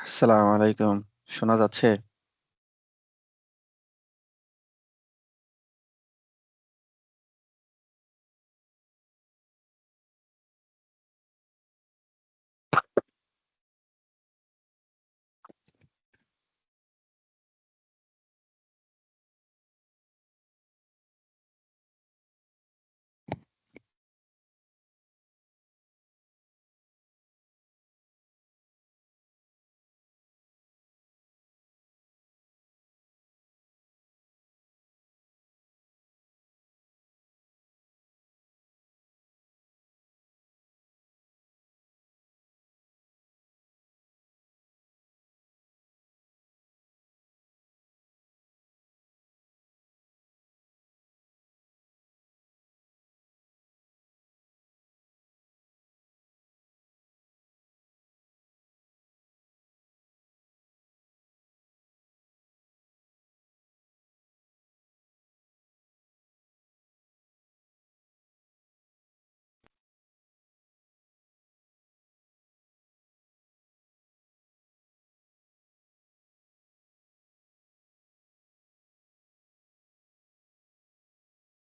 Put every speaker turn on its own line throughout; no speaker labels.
আসসালামু আলাইকুম। শোনা যাচ্ছে?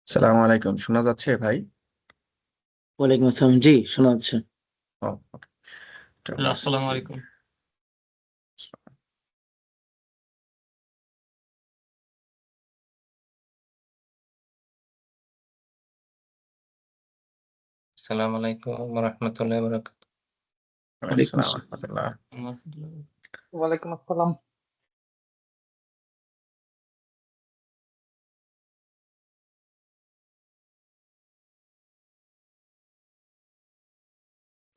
আসসালামু আলাইকুম। শোনা যাচ্ছে ভাই?
ওয়ালাইকুম আসসালাম। জি, শোনা যাচ্ছে।
ও, ওকে।
হ্যালো, আসসালামু আলাইকুম।
আসসালামু আলাইকুম ওয়া রাহমাতুল্লাহি ওয়া বারাকাতুহু।
ওয়ালাইকুম
আসসালাম
আসসালাম।
রহমতুল্লাহ।
ওয়ালাইকুম আসসালাম।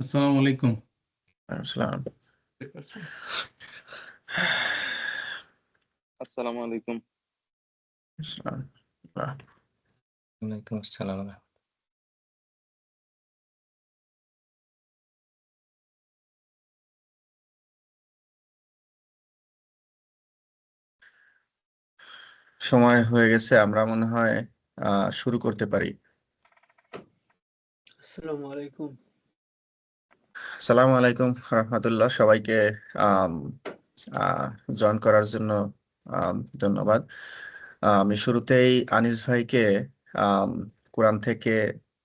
আসসালামু আলাইকুম।
আসসালাম।
আসসালামু আলাইকুম।
আসসালাম।
ওয়ালাইকুম আসসালাম ওয়া রাহমাতুল্লাহ।
সময় হয়ে গেছে, আমরা মনে হয় শুরু করতে পারি।
আসসালামু আলাইকুম।
আসসালামু আলাইকুম রহমতুল্লাহ। সবাইকে জয়েন করার জন্য ধন্যবাদ। আমি শুরুতেই আনিস ভাইকে আম, কোরআন থেকে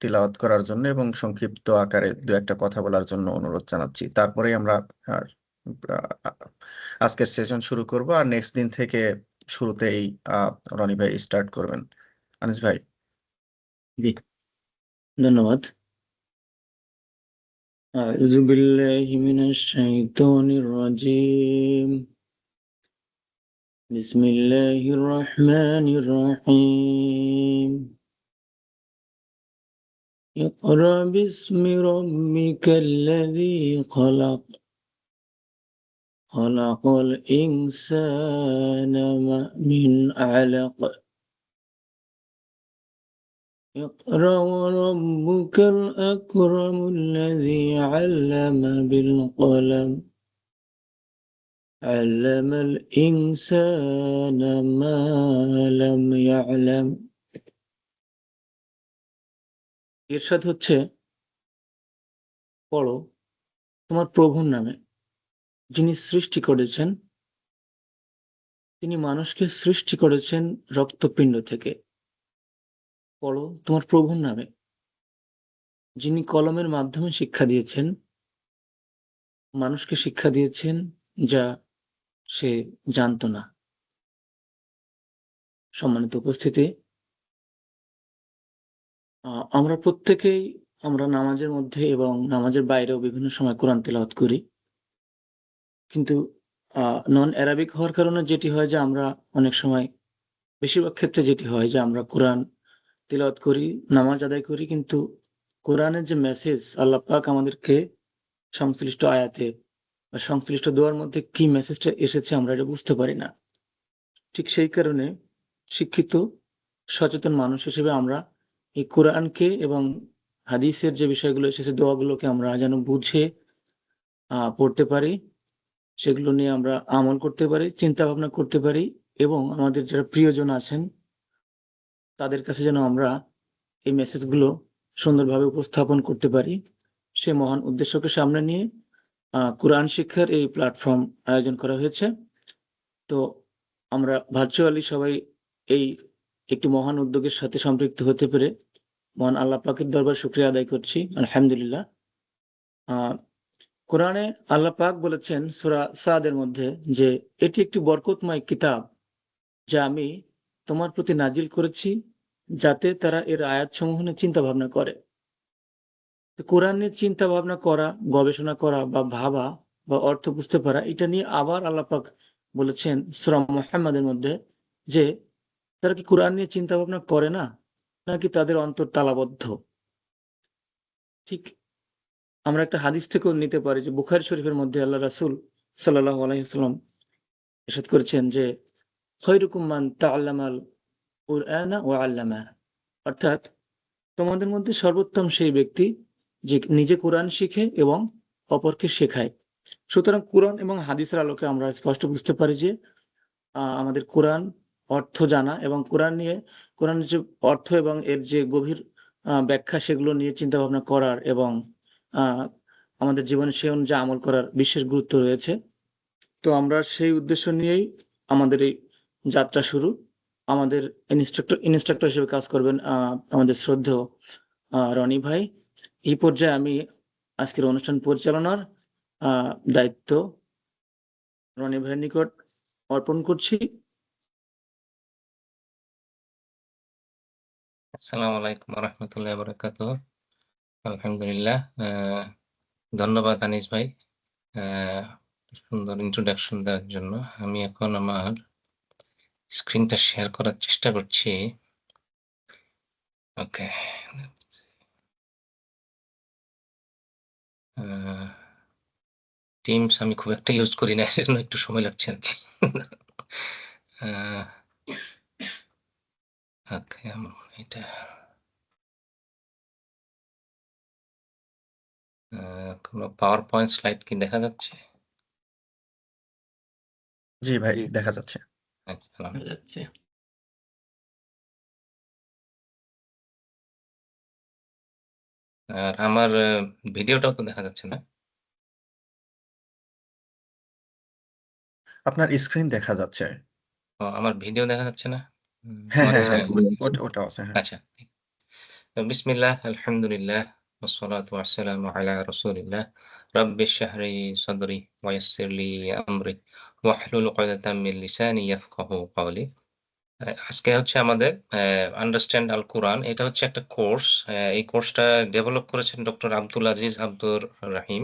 তিলাওয়াত করার জন্য এবং সংক্ষিপ্ত আকারে দু একটা কথা বলার জন্য অনুরোধ জানাচ্ছি। তারপরেই আমরা আর, আহ, আজকের সেশন শুরু করব। আর নেক্সট দিন থেকে শুরুতেই রনি ভাই স্টার্ট করবেন। আনিস ভাই।
জি, ধন্যবাদ। আউযু বিল্লাহি মিনাশ শাইতানির রাজীম। বিসমিল্লাহির রহমানির রহিম। ইকরা বিসমি রাব্বিকাল্লাযী খলাক। খলাকাল ইনসানা মিন আলাক। اقرأ وربك الأكرم الذي علم بالقلم علم الإنسان ما لم يعلم। ইরশাদ হচ্ছে, পড়ো তোমার প্রভুর নামে, যিনি সৃষ্টি করেছেন। তিনি মানুষকে সৃষ্টি করেছেন রক্তপিণ্ড থেকে। পড়ো তোমার প্রভুর নামে, যিনি কলমের মাধ্যমে শিক্ষা দিয়েছেন, মানুষকে শিক্ষা দিয়েছেন যা সে জানতো না। সম্মানিত উপস্থিতি, আমরা প্রত্যেকেই আমরা নামাজের মধ্যে এবং নামাজের বাইরেও বিভিন্ন সময় কোরআন তেলাওয়াত করি। কিন্তু নন অ্যারাবিক হওয়ার কারণে যেটি হয় যে আমরা অনেক সময়, বেশিরভাগ ক্ষেত্রে যেটি হয় যে আমরা কোরআন তিলাওয়াত করি, নামাজ আদায় করি, কিন্তু কোরআনের যে মেসেজ আল্লাহ পাক আমাদেরকে সংশ্লিষ্ট আয়াতে বা সংশ্লিষ্ট দোয়ার মধ্যে কি মেসেজটা এসেছে আমরা এটা বুঝতে পারি না। ঠিক সেই কারণে শিক্ষিত সচেতন মানুষ হিসেবে আমরা এই কোরআনকে এবং হাদিসের যে বিষয়গুলো এসেছে দোয়াগুলোকে আমরা যেন বুঝে পড়তে পারি, সেগুলো নিয়ে আমরা আমল করতে পারি, চিন্তা ভাবনা করতে পারি এবং আমাদের যারা প্রিয়জন আছেন তাদের কাছে যেন আমরা এই মেসেজগুলো সুন্দরভাবে উপস্থাপন করতে পারি। সে মহান উদ্দেশ্যকে সামনে নিয়ে কোরআন শিক্ষার এই প্ল্যাটফর্ম আয়োজন করা হয়েছে। তো আমরা ভার্চুয়ালি সবাই এই একটি মহান উদ্যোগের সাথে সম্পৃক্ত হতে পেরে মহান আল্লাহ পাকের দরবার শুকরিয়া আদায় করছি, আলহামদুলিল্লাহ। কোরআনে আল্লাহ পাক বলেছেন সূরা সাদের মধ্যে যে এটি একটি বরকতময় কিতাব যা আমি তোমার প্রতি নাজিল করেছি যাতে তারা এর আয়াতসমূহ নিয়ে চিন্তা ভাবনা করে। তো কোরআন নিয়ে চিন্তা ভাবনা করা, গবেষণা করা বা ভাবা বা অর্থ বুঝতে পারা, এটা নিয়ে আবার আল্লাহ পাক বলেছেন সূরা মুহাম্মাদের মধ্যে যে তারা কি কোরআন নিয়ে চিন্তা ভাবনা করে না, নাকি তাদের অন্তর তালাবদ্ধ। ঠিক আমরা একটা হাদিস থেকেও নিতে পারি যে বুখারী শরীফের মধ্যে আল্লাহ রাসূল সাল্লাল্লাহু আলাইহি ওয়াসাল্লাম ইরশাদ করেছেন যে খৈরুকুম মান তাআল্লামাল কুরআনা ওয়া আল্লামা, অর্থাৎ তোমাদের মধ্যে সর্বোত্তম সেই ব্যক্তি যে নিজে কোরআন শিখে এবং অপরকে শেখায়। সুতরাং কোরআন এবং হাদিসের আলোকে আমরা স্পষ্ট বুঝতে পারি যে আমাদের কোরআন অর্থ জানা এবং কোরআনের যে অর্থ এবং এর যে গভীর ব্যাখ্যা সেগুলো নিয়ে চিন্তা ভাবনা করার এবং আমাদের জীবনে সে অনুযায়ী আমল করার বিশেষ গুরুত্ব রয়েছে। তো আমরা সেই উদ্দেশ্য নিয়েই আমাদের এই যাত্রা শুরু। আমাদের ইনস্ট্রাক্টর হিসেবে কাজ করবেন আমাদের শ্রদ্ধেয় রনি ভাই। এই পর্যায়ে আমি আজকের অনুষ্ঠান পরিচালনার দায়িত্ব রনি ভাইয়ের নিকট অর্পণ করছি।
আসসালামু আলাইকুম ওয়া রাহমাতুল্লাহি ওয়া বারাকাতুহু। আলহামদুলিল্লাহ। ধন্যবাদ আনিস ভাই সুন্দর ইন্ট্রোডাকশন দেওয়ার জন্য। আমি এখন আমার স্ক্রিনটা শেয়ার করার চেষ্টা করছি। ওকে। টিমস আমি খুব একটা ইউজ করি না, এজন্য একটু সময় লাগছে আরকি। ওকে, এটা কোনো পাওয়ার পয়েন্ট স্লাইড কি দেখা যাচ্ছে?
জি ভাই, দেখা যাচ্ছে।
আচ্ছা। আর আমার ভিডিওটাও তো দেখা যাচ্ছে না?
আপনার স্ক্রিন দেখা যাচ্ছে।
আমার ভিডিও দেখা যাচ্ছে না?
হ্যাঁ,
আমার
হ্যাঁ,
স্ক্রিন
ওটাও আছে, হ্যাঁ।
আচ্ছা। বিসমিল্লাহ, আলহামদুলিল্লাহ, ওয়াসসালাতু ওয়াসসালামু আলা রাসূলিল্লাহ। রাব্বি ইশরাহ লি সাদরি ওয়া ইয়াসসির লি আমরি ওয়াহলুল উকদাতাম মিন লিসানি ইয়াফকাহু কওলি। আজকে হচ্ছে আমাদের আন্ডারস্ট্যান্ড আল কুরআন। এটা হচ্ছে একটা কোর্স। এই কোর্সটা ডেভেলপ করেছেন ডক্টর আব্দুল আজিজ আব্দুর রাহিম।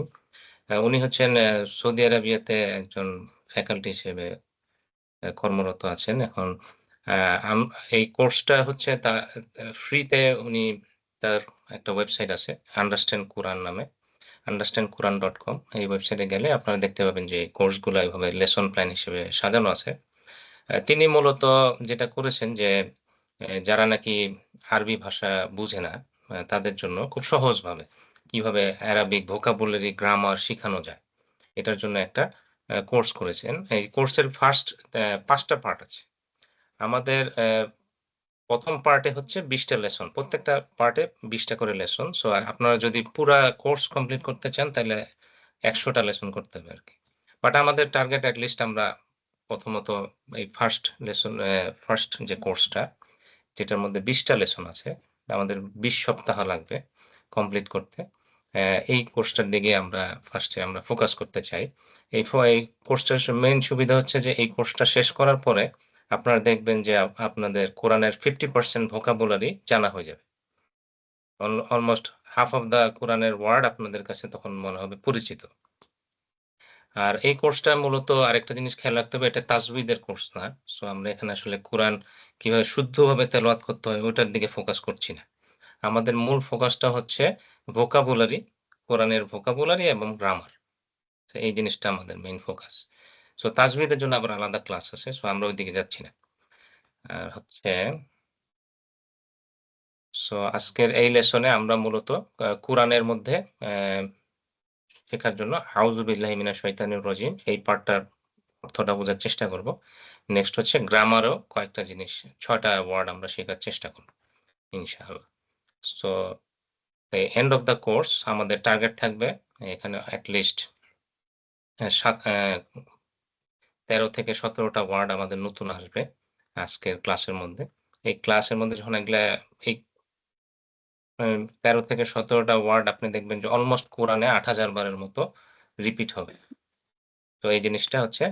উনি হচ্ছেন সৌদি আরবিয়াতে একজন ফ্যাকাল্টি হিসেবে কর্মরত আছেন। এখন এই কোর্সটা হচ্ছে ফ্রিতে উনি তার একটা ওয়েবসাইট আছে আন্ডারস্ট্যান্ড কুরআন নামে, understandquran.com। এই ওয়েবসাইটে গেলে আপনারা দেখতে পাবেন যে কোর্সগুলো এভাবে লেসন প্ল্যান হিসেবে সাজানো আছে। তিনি মূলত যেটা করেছেন যে যারা নাকি আরবি ভাষা বুঝে না তাদের জন্য খুব সহজভাবে কিভাবে অ্যারাবিক ভোকাবুলারি গ্রামার শিখানো যায় এটার জন্য একটা কোর্স করেছেন। এই কোর্সের ফার্স্ট ৫ টা পার্ট আছে। আমাদের ১ম পার্টে হচ্ছে ২০ টা লেসন। প্রত্যেকটা পার্টে ২০ টা করে লেসন। সো আপনারা যদি পুরা কোর্স কমপ্লিট করতে চান তাহলে ১০০ টা লেসন করতে হবে আরকি। বাট আমাদের টার্গেট এট লিস্ট আমরা প্রথমত এই ফার্স্ট যে কোর্সটা যেটার মধ্যে ২০ টা লেসন আছে, আমাদের ২০ সপ্তাহ লাগবে কমপ্লিট করতে। এই কোর্সটার দিকে আমরা ফার্স্টে আমরা ফোকাস করতে চাই। এই কোর্সটার মেইন সুবিধা হচ্ছে যে এই কোর্সটা শেষ করার পরে আপনারা দেখবেন যে আপনাদের কোরআনের 50% ভোকাবুলারি জানা হয়ে যাবে। অলমোস্ট হাফ অফ দ্য কোরআনের ওয়ার্ড আপনাদের কাছে তখন মনে হবে পরিচিত। আর এই কোর্সটা মূলত আরেকটা জিনিস খেয়াল রাখতে হবে, এটা তাজউীদের কোর্স না। সো আমরা এখানে আসলে কোরআন কিভাবে শুদ্ধভাবে তেলাওয়াত করতে হয় ওটার দিকে ফোকাস করছি না। আমাদের মূল ফোকাসটা হচ্ছে ভোকাবুলারি, কোরআনের ভোকাবুলারি এবং গ্রামার। তো এই জিনিসটা আমাদের মেইন ফোকাস। সো তাজউীদের জন্য আবার আলাদা ক্লাস আছে। সো আমরা ওইদিকে যাচ্ছি না। আর হচ্ছে আজকের এই লেসনে আমরা মূলত কোরআনের মধ্যে শেখার জন্য আউযু বিল্লাহি মিনাশ শাইতানির রাজিম এই পার্টটার অর্থটা বোঝার চেষ্টা করব। নেক্সট হচ্ছে গ্রামারও কয়েকটা জিনিস ৬ টা ওয়ার্ড আমরা শেখার চেষ্টা করব ইনশাআল্লাহ। So end of the course আমাদের টার্গেট থাকবে এখানে এট লিস্ট 13 থেকে 17টা ওয়ার্ড আমাদের নতুন আসবে আজকের ক্লাসের মধ্যে। এই ক্লাসের মধ্যে যখন এগুলা এই 13 থেকে 17টা ওয়ার্ড আপনি দেখবেন যে অলমোস্ট কোরআনে 8000 বারের মতো রিপিট হবে। তো এই জিনিসটা হচ্ছে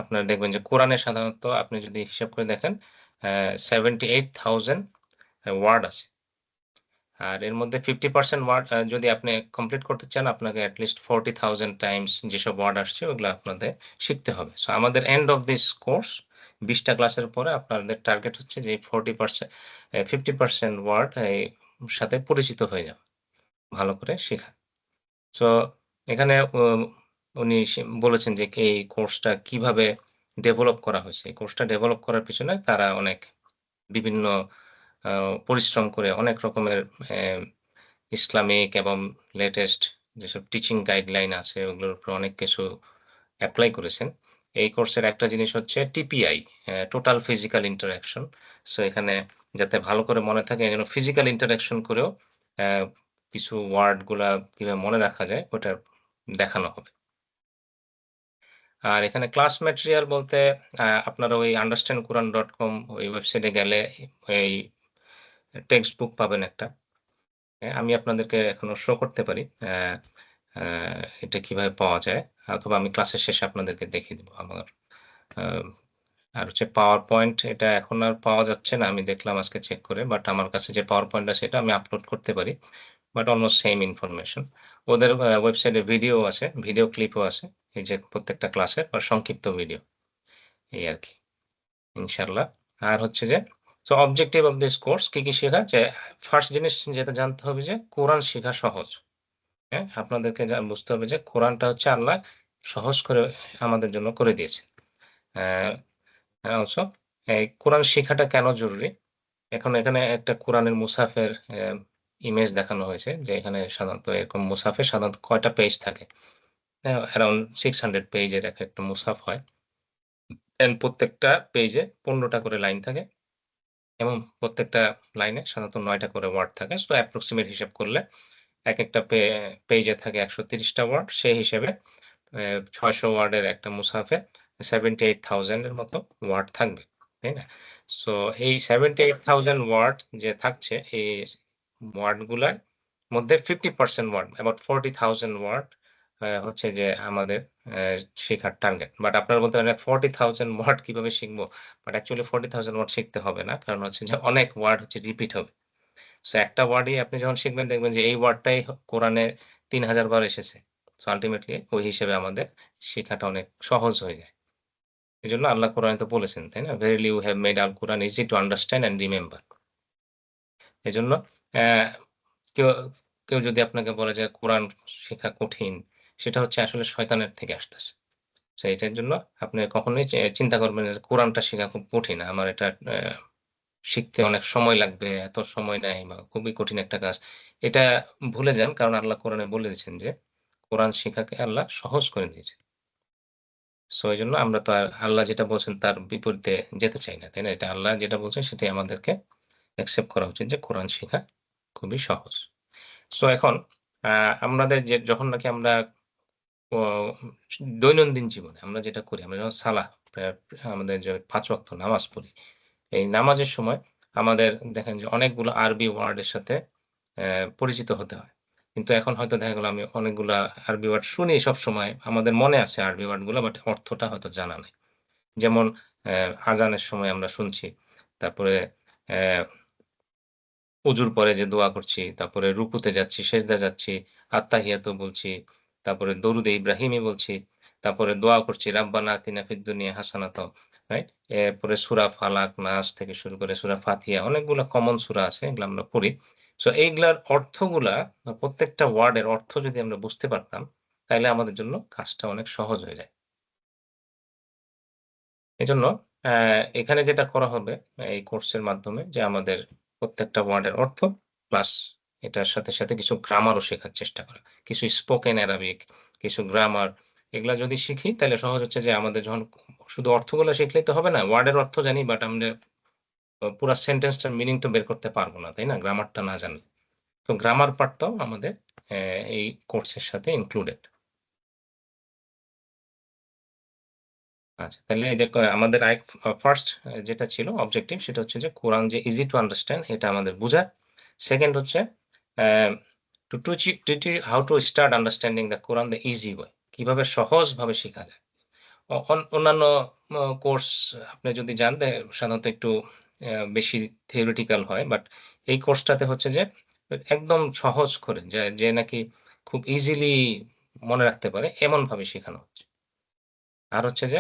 আপনারা দেখবেন যে কোরআনে সাধারণত আপনি যদি হিসাব করে দেখেন 78,000 ওয়ার্ড আছে। আর এর মধ্যে 50% ওয়ার্ড যদি আপনি কমপ্লিট করতে চান আপনাকে at least 40,000 টাইমস যেসব ওয়ার্ড আসছে ওগুলো আপনাদের শিখতে হবে। সো আমাদের এন্ড অফ দিস কোর্স 20টা ক্লাসের পরে আপনাদের টার্গেট হচ্ছে যে 50% ওয়ার্ড সাথে পরিচিত হয়ে যাবে, ভালো করে শেখা। সো এখানে উনি বলেছেন যে এই কোর্সটা কিভাবে ডেভেলপ করা হয়েছে। এই কোর্সটা ডেভেলপ করার পিছনে তারা অনেক বিভিন্ন পরিশ্রম করে অনেক রকমের ইসলামিক এবং লেটেস্ট যেসব টিচিং গাইডলাইন আছে ওগুলোর উপর অনেক কিছু অ্যাপ্লাই করেছেন। এই কোর্সের একটা জিনিস হচ্ছে TPI, total physical interaction. So এখানে যাতে ভালো করে মনে থাকে এজন্য ফিজিক্যাল ইন্টারঅ্যাকশন করেও কিছু ওয়ার্ডগুলা কিভাবে মনে রাখা যায় ওটা দেখানো হবে। আর এখানে ক্লাস ম্যাটেরিয়াল বলতে আপনারা ওই understandquran.com ওই ওয়েবসাইটে গেলে এই টেক্সট বুক পাবেন একটা। আমি আপনাদেরকে এখনো শো করতে পারি এটা কিভাবে পাওয়া যায়, অথবা আমি ক্লাসের শেষে আপনাদেরকে দেখিয়ে দেব আমার। আর হচ্ছে পাওয়ার পয়েন্ট, এটা এখন আর পাওয়া যাচ্ছে না, আমি দেখলাম আজকে চেক করে, বাট আমার কাছে যে পাওয়ার পয়েন্ট আছে এটা আমি আপলোড করতে পারি, বাট অলমোস্ট সেম ইনফরমেশন। ওদের ওয়েবসাইটে ভিডিও আছে, ভিডিও ক্লিপও আছে, এই যে প্রত্যেকটা ক্লাসের আর সংক্ষিপ্ত ভিডিও, এই আর কি ইনশাল্লাহ। আর হচ্ছে যে so objective of this course কি কি শেখা, যে ফার্স্ট জিনিস যেটা জানতে হবে যে কোরআন শেখা সহজ। হ্যাঁ, আপনাদেরকে বুঝতে হবে যে কোরআনটা হচ্ছে আল্লাহ সহজ করে আমাদের জন্য করে দিয়েছে। অলসো এই কোরআন শেখাটা কেন জরুরি, এখন এখানে একটা কোরআনের মুসাফের ইমেজ দেখানো হয়েছে, যে এখানে সাধারণত এরকম মুসাফে সাধারণত কয়টা পেজ থাকে, অ্যারাউন্ড 600 পেজের একটা মুসাফ হয়, প্রত্যেকটা পেজে 15টা করে লাইন থাকে এবং প্রত্যেকটা লাইনে সাধারণত 9টা করে ওয়ার্ড থাকে। সো অ্যাপ্রক্সিমেট হিসাব করলে এক একটা পেজে থাকে 130টা ওয়ার্ড, সেই হিসেবে 600 ওয়ার্ডের একটা মুসাফে 78,000 এর মতো ওয়ার্ড থাকবে, তাই না? সো এই 78,000 ওয়ার্ড যে থাকছে, এই ওয়ার্ডগুলার মধ্যে 50% ওয়ার্ড, অ্যাবাউট 40,000 ওয়ার্ড হচ্ছে যে আমাদের শেখার টার্গেট। বাট আপনারা বলতে পারেন 40,000 ওয়ার্ড কিভাবে শিখবো? বাট অ্যাকচুয়ালি 40,000 ওয়ার্ড শিখতে হবে না, কারণ হচ্ছে যে অনেক ওয়ার্ড হচ্ছে রিপিট হবে। সো একটা ওয়ার্ডই আপনি যখন শিখবেন দেখবেন যে এই ওয়ার্ডটাই কোরআনে 3000 বার এসেছে। সো আল্টিমেটলি ওই হিসেবে আমাদের শেখাটা অনেক সহজ হয়ে যায়। এজন্য আল্লাহ কোরআনে তো বলেছেন, তাই না? "Verily you have made al Quran easy to understand and remember." এজন্য অ্যা কেউ কেউ যদি আপনাকে বলে যে কোরআন শেখা কঠিন, সেটা হচ্ছে আসলে শয়তানের থেকে আসতেছে। সো এটার জন্য আপনি কখনোই চিন্তা করবেন না যে কোরআনটা শেখা খুব কঠিন। আমার এটা শিখতে অনেক সময় লাগবে, এত সময় নাই বা খুবই কঠিন একটা কাজ। এটা ভুলে যান, কারণ আল্লাহ কোরআনে বলে দিয়েছেন যে কোরআন শিখাকে আল্লাহ সহজ করে দিয়েছে। সো এজন্য আমরা তো আর আল্লাহ যেটা বলছেন তার বিপরীতে যেতে চাই না, তাই না? এটা আল্লাহ যেটা বলছেন সেটাই আমাদেরকে অ্যাকসেপ্ট করা উচিত, যে কোরআন শিখা খুবই সহজ। সো এখন আমাদের যে যখন নাকি আমরা ও দৈনন্দিন জীবনে আমরা যেটা করি, আমরা যখন সালাহ আমাদের যে ৫ ওয়াক্ত নামাজ পড়ি, এই নামাজের সময় আমাদের দেখেন যে অনেকগুলো আরবি ওয়ার্ডের সাথে পরিচিত হতে হয়। কিন্তু এখন হয়তো দেখা গেল আমি অনেকগুলা আরবি ওয়ার্ড শুনি সবসময়, আমাদের মনে আছে আরবি ওয়ার্ডগুলো, বাট অর্থটা হয়তো জানা নাই। যেমন আযানের সময় আমরা শুনছি, তারপরে অ্যা অজুর পরে যে দোয়া করছি, তারপরে রুকুতে যাচ্ছি, সেজদায় যাচ্ছি, আত্তাহিয়াতু বলছি, তারপরে দরুদে ইব্রাহিমি বলছি, তারপরে দোয়া করছি রাব্বানা আতিনা ফিদ দুনিয়া হাসানাতাও, রাইট? এরপরে সূরা ফালাক, নাস থেকে শুরু করে সূরা ফাতিহা, অনেকগুলা কমন সূরা আছে, এগুলা আমরা পড়ি। সো এইগুলার অর্থগুলা প্রত্যেকটা ওয়ার্ডের অর্থ যদি আমরা বুঝতে পারতাম, তাইলে আমাদের জন্য কাজটা অনেক সহজ হয়ে যায়। এজন্য এখানে যেটা করা হবে এই কোর্সের মাধ্যমে, যে আমাদের প্রত্যেকটা ওয়ার্ডের অর্থ প্লাস এটার সাথে, সাথে কিছু গ্রামারও শেখার চেষ্টা করা। কিছু স্পোকেন অ্যারাবিক, কিছু গ্রামার, এগুলা যদি শিখি তাইলে সহজ হচ্ছে যে আমাদের যখন শুধু অর্থগুলা শিখলেই তো হবে না। ওয়ার্ডের অর্থ জানি, বাট আমরা পুরা সেন্টেন্সটার মিনিং তো বের করতে পারব না, তাই না? গ্রামারটা না জানলে। তো গ্রামার পার্টটাও আমাদের এই কোর্সের সাথে ইনক্লুডেড। আচ্ছা, তাহলে এই যে আমাদের ফার্স্ট যেটা ছিল অবজেক্টিভ সেটা হচ্ছে যে কোরআন যে ইজি টু আন্ডারস্ট্যান্ড এটা আমাদের বোঝা। সেকেন্ড হচ্ছে to teach you how to start understanding the Quran the easy way, কিভাবে সহজভাবে শেখা যায়। অন্যান্য কোর্স আপনি যদি যান সাধারণত একটু বেশি থিওরিটিক্যাল হয়, বাট এই কোর্সটাতে হচ্ছে যে একদম সহজ করে যে নাকি খুব ইজিলি মনে রাখতে পারে এমন ভাবে শেখানো হচ্ছে। আর হচ্ছে যে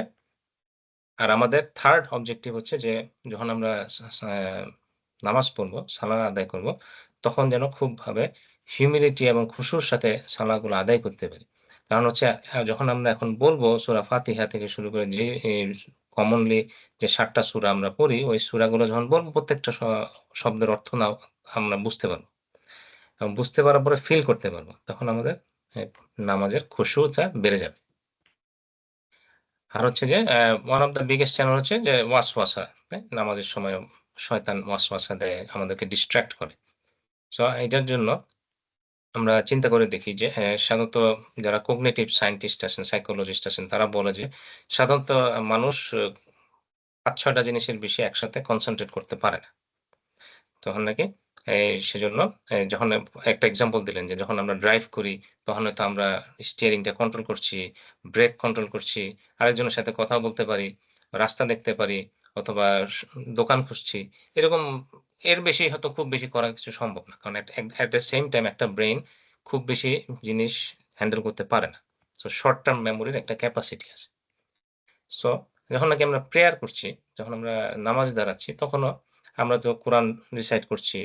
আমাদের থার্ড অবজেক্টিভ হচ্ছে যে যখন আমরা নামাজ পড়বো, সালাহ আদায় করব, তখন যেন খুবভাবে হিউমিলিটি এবং খুশুর সাথে সালাহগুলো আদায় করতে পারি। কারণ হচ্ছে যখন আমরা এখন বলবো সূরা ফাতিহা থেকে শুরু করে যে কমনলি যে ৭ টা সূরা আমরা পড়ি, ওই সূরাগুলো যখন বলবো প্রত্যেকটা শব্দের অর্থ আমরা বুঝতে পারবো। এবং বুঝতে পারার পরে ফিল করতে পারবো। তখন আমাদের নামাজের খুশুটা বেড়ে যাবে। আর হচ্ছে যে one of the biggest channel হচ্ছে যে ওয়াসওয়াসা, নামাজের সময় শয়তান ওয়াসওয়াসা দেয়, আমাদেরকে ডিস্ট্রাক্ট করে। সো এটার জন্য আমরা চিন্তা করে দেখি যে সাধারণত যারা কগনিটিভ সায়েন্টিস্ট আছেন, সাইকোলজিস্ট আছেন, তারা বলে যে সাধারণত মানুষ ৫-৬ টা জিনিসের বেশি একসাথে কনসেনট্রেট করতে পারে না। তখন নাকি সেজন্য যখন একটা এক্সাম্পল দিলেন যে যখন আমরা ড্রাইভ করি তখন হয়তো আমরা স্টিয়ারিংটা কন্ট্রোল করছি, ব্রেক কন্ট্রোল করছি, আরেকজনের সাথে কথা বলতে পারি, রাস্তা দেখতে পারি অথবা দোকান খুঁজছি। এরকম এর বেশি হয়তো খুব বেশি করা কিছু সম্ভব না। কারণ এট দ্য সেম টাইম একটা ব্রেইন খুব বেশি জিনিস হ্যান্ডেল করতে পারে না। সো শর্ট টার্ম মেমোরির একটা ক্যাপাসিটি আছে। সো যখন নাকি আমরা প্রেয়ার করছি, যখন আমরা নামাজে দাঁড়াচ্ছি, তখনও আমরা তো কোরআন রিসাইট করছি।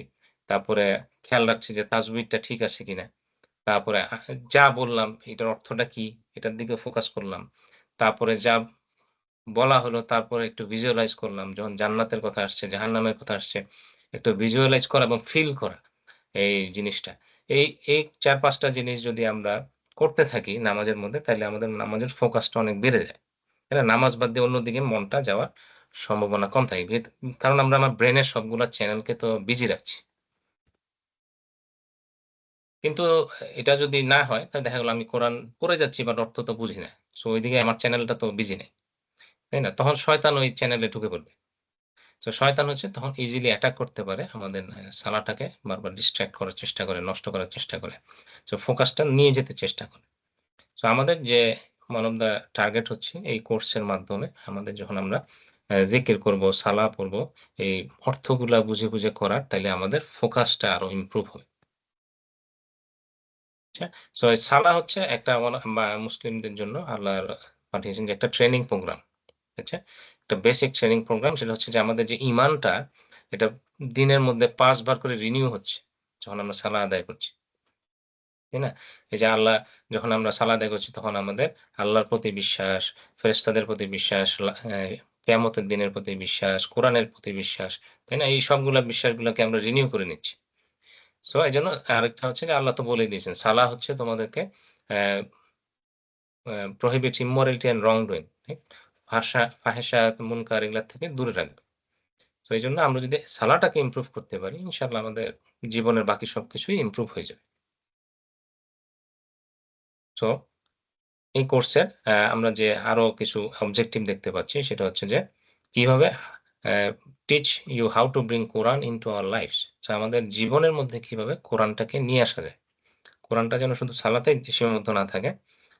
তারপরে খেয়াল রাখছি যে তাজবিরটা ঠিক আছে কিনা। তারপরে যা বললাম এটার অর্থটা কি? এটার দিকে ফোকাস করলাম। তারপরে যা বলা হলো তারপরে একটু ভিজুয়ালাইজ করলাম। যখন জান্নাতের কথা আসছে, জাহান্নামের কথা আসছে, একটু ভিজুয়ালাইজ করা এবং ফিল করা এই জিনিসটা। এই ৪-৫ টা জিনিস যদি আমরা করতে থাকি নামাজের মধ্যে, তাইলে আমাদের নামাজের ফোকাসটা অনেক বেড়ে যায়। তাই না? নামাজ বাদ দিয়ে অন্যদিকে মনটা যাওয়ার সম্ভাবনা কম থাকে। কারণ আমরা আমার ব্রেইনের সবগুলা চ্যানেলকে তো বিজি রাখছি। কিন্তু এটা যদি না হয় তাহলে দেখা গেল আমি কোরআন পড়ে যাচ্ছি বাট অর্থ তো বুঝি না। সো ওইদিকে আমার চ্যানেলটা তো বিজি নেই। তাই না? তখন শয়তান ওই চ্যানেলে ঢুকে পড়বে। সো শয়তান হচ্ছে তখন ইজিলি অ্যাটাক করতে পারে আমাদের সালাহটাকে বারবার ডিস্ট্রাক্ট করার চেষ্টা করে, নষ্ট করার চেষ্টা করে। সো ফোকাসটা নিয়ে যেতে চেষ্টা করে। সো আমাদের যে ওয়ান অফ দ্য টার্গেট হচ্ছে এই কোর্সের মাধ্যমে আমাদের যখন আমরা জিকির করব, সালাহ পড়ব, এই অর্থগুলা বুঝে, বুঝে করার, তাইলে আমাদের ফোকাসটা আরো ইমপ্রুভ হবে। আচ্ছা? সো এই সালাহ হচ্ছে একটা মুসলিমদের জন্য আল্লাহর পাঠিয়েছেন যে একটা ট্রেনিং প্রোগ্রাম। আচ্ছা? একটা বেসিক ট্রেনিং প্রোগ্রাম, সেটা হচ্ছে যে আমাদের যে ঈমানটা এটা দিনের মধ্যে ৫ বার করে রিনিউ হচ্ছে যখন আমরা সালাহ আদায় করছি। তাই না? এই যে আল্লাহ, যখন আমরা সালাহ আদায় করছি তখন আমাদের আল্লাহর প্রতি বিশ্বাস, ফেরেশতাদের প্রতি বিশ্বাস, কিয়ামতের দিনের প্রতি বিশ্বাস, কোরআনের প্রতি বিশ্বাস, তাই না? এই সবগুলা বিশ্বাসগুলাকে আমরা রিনিউ করে নিচ্ছি। সো এজন্য আরেকটা হচ্ছে যে আল্লাহ তো বলেই দিয়েছেন, সালাহ হচ্ছে তোমাদেরকে অ্যা prohibits immorality and wrongdoing, ঠিক? ফাহেশাত, মুনকার এগুলা থেকে দূরে রাখবে। তো এইজন্য আমরা যদি সালাহটাকে ইমপ্রুভ করতে পারি, ইনশাআল্লাহ আমাদের জীবনের বাকি সবকিছুই ইমপ্রুভ হয়ে যাবে। সো এই কোর্সের আমরা যে আরো কিছু অবজেক্টিভ দেখতে পাচ্ছি সেটা হচ্ছে যে কিভাবে teach you how to bring Quran into our lifes. আমাদের জীবনের মধ্যে কিভাবে কোরআনটাকে নিয়ে আসা যায়। কোরআনটা যেন শুধু সালাতেই সীমাবদ্ধ না থাকে।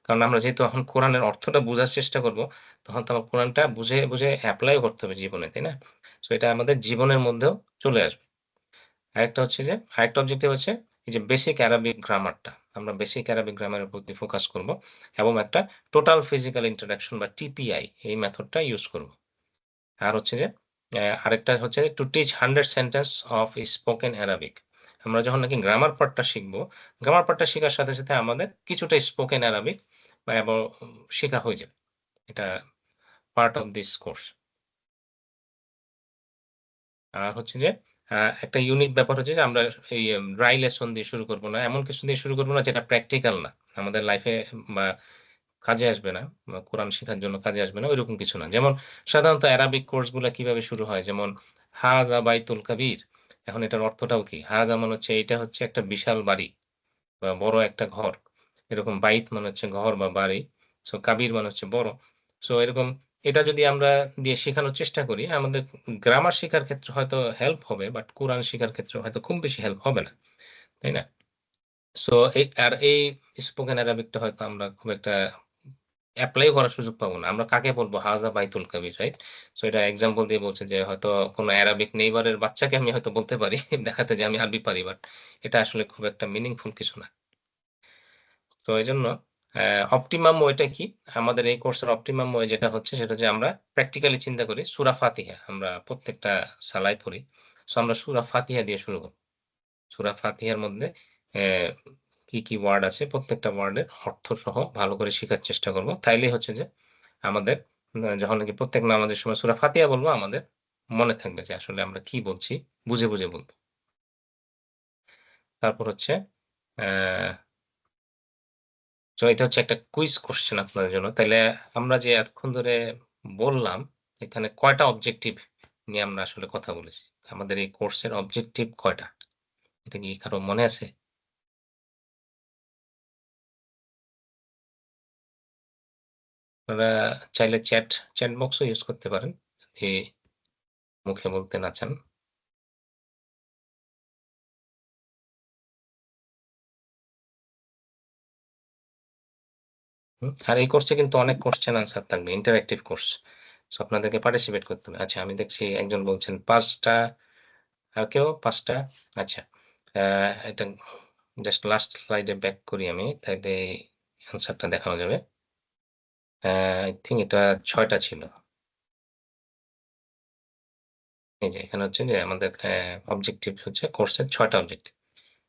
কারণ আমরা যেহেতু এখন কোরআনের অর্থটা বুঝার চেষ্টা করব, তখন তো আমার কোরআনটা বুঝে, বুঝে এপ্লাই করতে হবে জীবনে, তাই না? সো এটা আমাদের জীবনের মধ্যেও চলে আসবে। আরেকটা অবজেক্টিভ হচ্ছে এই যে বেসিক অ্যারাবিক গ্রামারটা। আমরা বেসিক অ্যারাবিক গ্রামারের প্রতি ফোকাস করব এবং একটা টোটাল ফিজিক্যাল ইন্টারেকশন বা টিপিআই এই মেথডটা ইউজ করব। আর হচ্ছে যে আরেকটা হচ্ছে to teach 100 sentence of spoken Arabic. আমরা যখন নাকি গ্রামার পার্টটা শিখব, গ্রামার পার্টটা শেখার সাথে, সাথে আমাদের কিছুটা স্পোকেন অ্যারাবিক এবং শেখা হয়ে যাবে। এটা পার্ট অফ দিস কোর্স। আর হচ্ছে যে একটা ইউনিক ব্যাপার হচ্ছে যে আমরা এই ড্রাই লেসন দিয়ে শুরু করব না। এমন কিছু দিয়ে শুরু করব না যেটা প্র্যাকটিক্যাল না। আমাদের লাইফে বা কাজে আসবে না, বা কোরআন শেখার জন্য কাজে আসবে না, ওইরকম কিছু না। যেমন সাধারণত অ্যারাবিক কোর্সগুলা কিভাবে শুরু হয়? যেমন হাযা বাইতুল কাবীর। এখন এটার অর্থটাও কি? হাযা মানে হচ্ছে এটা হচ্ছে একটা বিশাল বাড়ি বা বড় একটা ঘর। এরকম বাইত মানে হচ্ছে ঘর বা বাড়ি। সো কাবীর মানে হচ্ছে বড়। সো এরকম এটা যদি আমরা দিয়ে শেখানোর চেষ্টা করি, আমাদের গ্রামার শেখার ক্ষেত্রে হয়তো হেল্প হবে, বাট কোরআন শেখার ক্ষেত্রে হয়তো খুব বেশি হেল্প হবে না, তাই না? সো এই স্পোকেন অ্যারাবিকটা হয়তো আমরা খুব একটা অ্যাপ্লাই করার সুযোগ পাবো না। আমরা কাকে বলবো? হাযা বাইতুল কাবির, রাইট? সো এটা এক্সাম্পল দিয়ে বলছে যে হয়তো কোনো অ্যারাবিক নেইবারের বাচ্চাকে আমি হয়তো বলতে পারি দেখাতে যে আমি আরবি পারি, বাট এটা আসলে খুব একটা মিনিংফুল কিছু না। তো এজন্য অপটিমাম ওয়েটা কি? আমাদের এই কোর্সের অপটিমাম ওয়ে যেটা হচ্ছে সেটা হচ্ছে আমরা প্র্যাকটিক্যালি চিন্তা করি সূরা ফাতিহা আমরা প্রত্যেকটা সালায় পড়ি। সো আমরা সূরা ফাতিহা দিয়ে শুরু করব। সূরা ফাতিহার মধ্যে কি ওয়ার্ড আছে প্রত্যেকটা ওয়ার্ডের অর্থ সহ ভালো করে শেখার চেষ্টা করব। তাইলেই হচ্ছে যে আমাদের যখন নাকি প্রত্যেক নামাজের সময় সূরা ফাতিহা বলবো, আমাদের মনে থাকবে যে আসলে আমরা কি বলছি, বুঝে বলব। তারপর হচ্ছে সো এটা হচ্ছে একটা কুইজ কোয়েশ্চেন আপনাদের জন্য। তাইলে আমরা যে এতক্ষণ ধরে বললাম, এখানে কয়টা অবজেক্টিভ নিয়ে আমরা আসলে কথা বলেছি? আমাদের এই কোর্সের অবজেক্টিভ কয়টা? এটা কি কারো মনে আছে? আপনারা চাইলে চ্যাট বক্সও ইউজ করতে পারেন, যদি মুখে বলতে না চান। আর এই কোর্সে কিন্তু অনেক কোয়েশ্চেন আনসার থাকবে, ইন্টারেক্টিভ কোর্স। সো আপনাদেরকে পার্টিসিপেট করতে হবে। আচ্ছা, আমি দেখছি একজন বলছেন ৫টা, আর কেউ ৫টা? আচ্ছা, এটা জাস্ট লাস্ট স্লাইডে ব্যাক করি আমি, তাইলে অ্যান্সারটা দেখানো যাবে। আই থিংক এটা ৬টা ছিল। এই যে এখানে হচ্ছে যে আমাদের অবজেক্টিভ হচ্ছে কোর্সের ৬টা অবজেক্টিভ।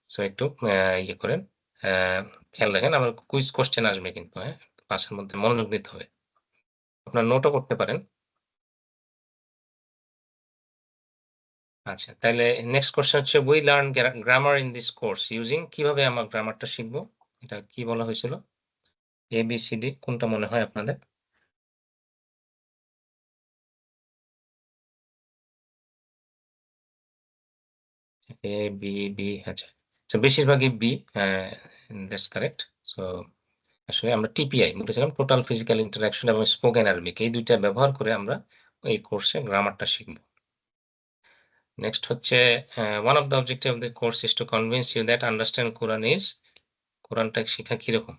সো একটু ইয়ে করেন, খেয়াল রাখেন, আমার কুইজ কোয়েশ্চেন আসবে কিন্তু, হ্যাঁ? ক্লাসের মধ্যে মনোযোগ দিতে হবে। আপনার নোটও করতে পারেন। আচ্ছা, তাইলে নেক্সট কোয়েশ্চেন হচ্ছে we learn grammar in this course using, কিভাবে আমরা গ্রামারটা শিখবো? এটা কি বলা হয়েছিল? ABCD কোনটা মনে হয় আপনাদের? A, B, আচ্ছা। সো বেশিরভাগই B, দ্যাটস কারেক্ট। সো আসলে আমরা TPI বলেছিলাম, টোটাল ফিজিক্যাল ইন্টারঅ্যাকশন এবং স্পোকেন আরবিক, এই ২টা ব্যবহার করে আমরা এই কোর্সে গ্রামারটা শিখব। নেক্সট হচ্ছে one of the objective of the course is to convince you that understand Quran is, কোরআনটা শিখা কিরকম?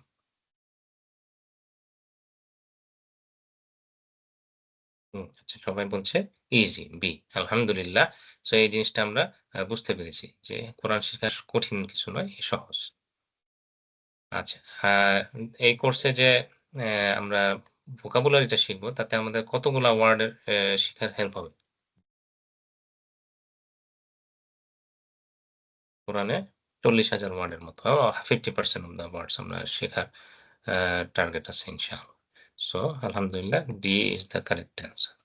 আচ্ছা, সবাই বলছে ইজি, বি, আলহামদুলিল্লাহ। সো এই জিনিসটা আমরা বুঝতে পেরেছি যে কোরআন শেখা কঠিন কিছু নয়, সহজ। আচ্ছা, এই কোর্সে যে আমরা ভোকাবুলারিটা শিখবো, তাতে আমাদের কতগুলা ওয়ার্ডের শেখার হেল্প হবে? কোরআনে ৪০,০০০ ওয়ার্ডের মতো, 50% অফ দ্য ওয়ার্ডস আমরা শেখার টার্গেট আছে ইনশাআল্লাহ। সো আলহামদুলিল্লাহ, D is the correct answer.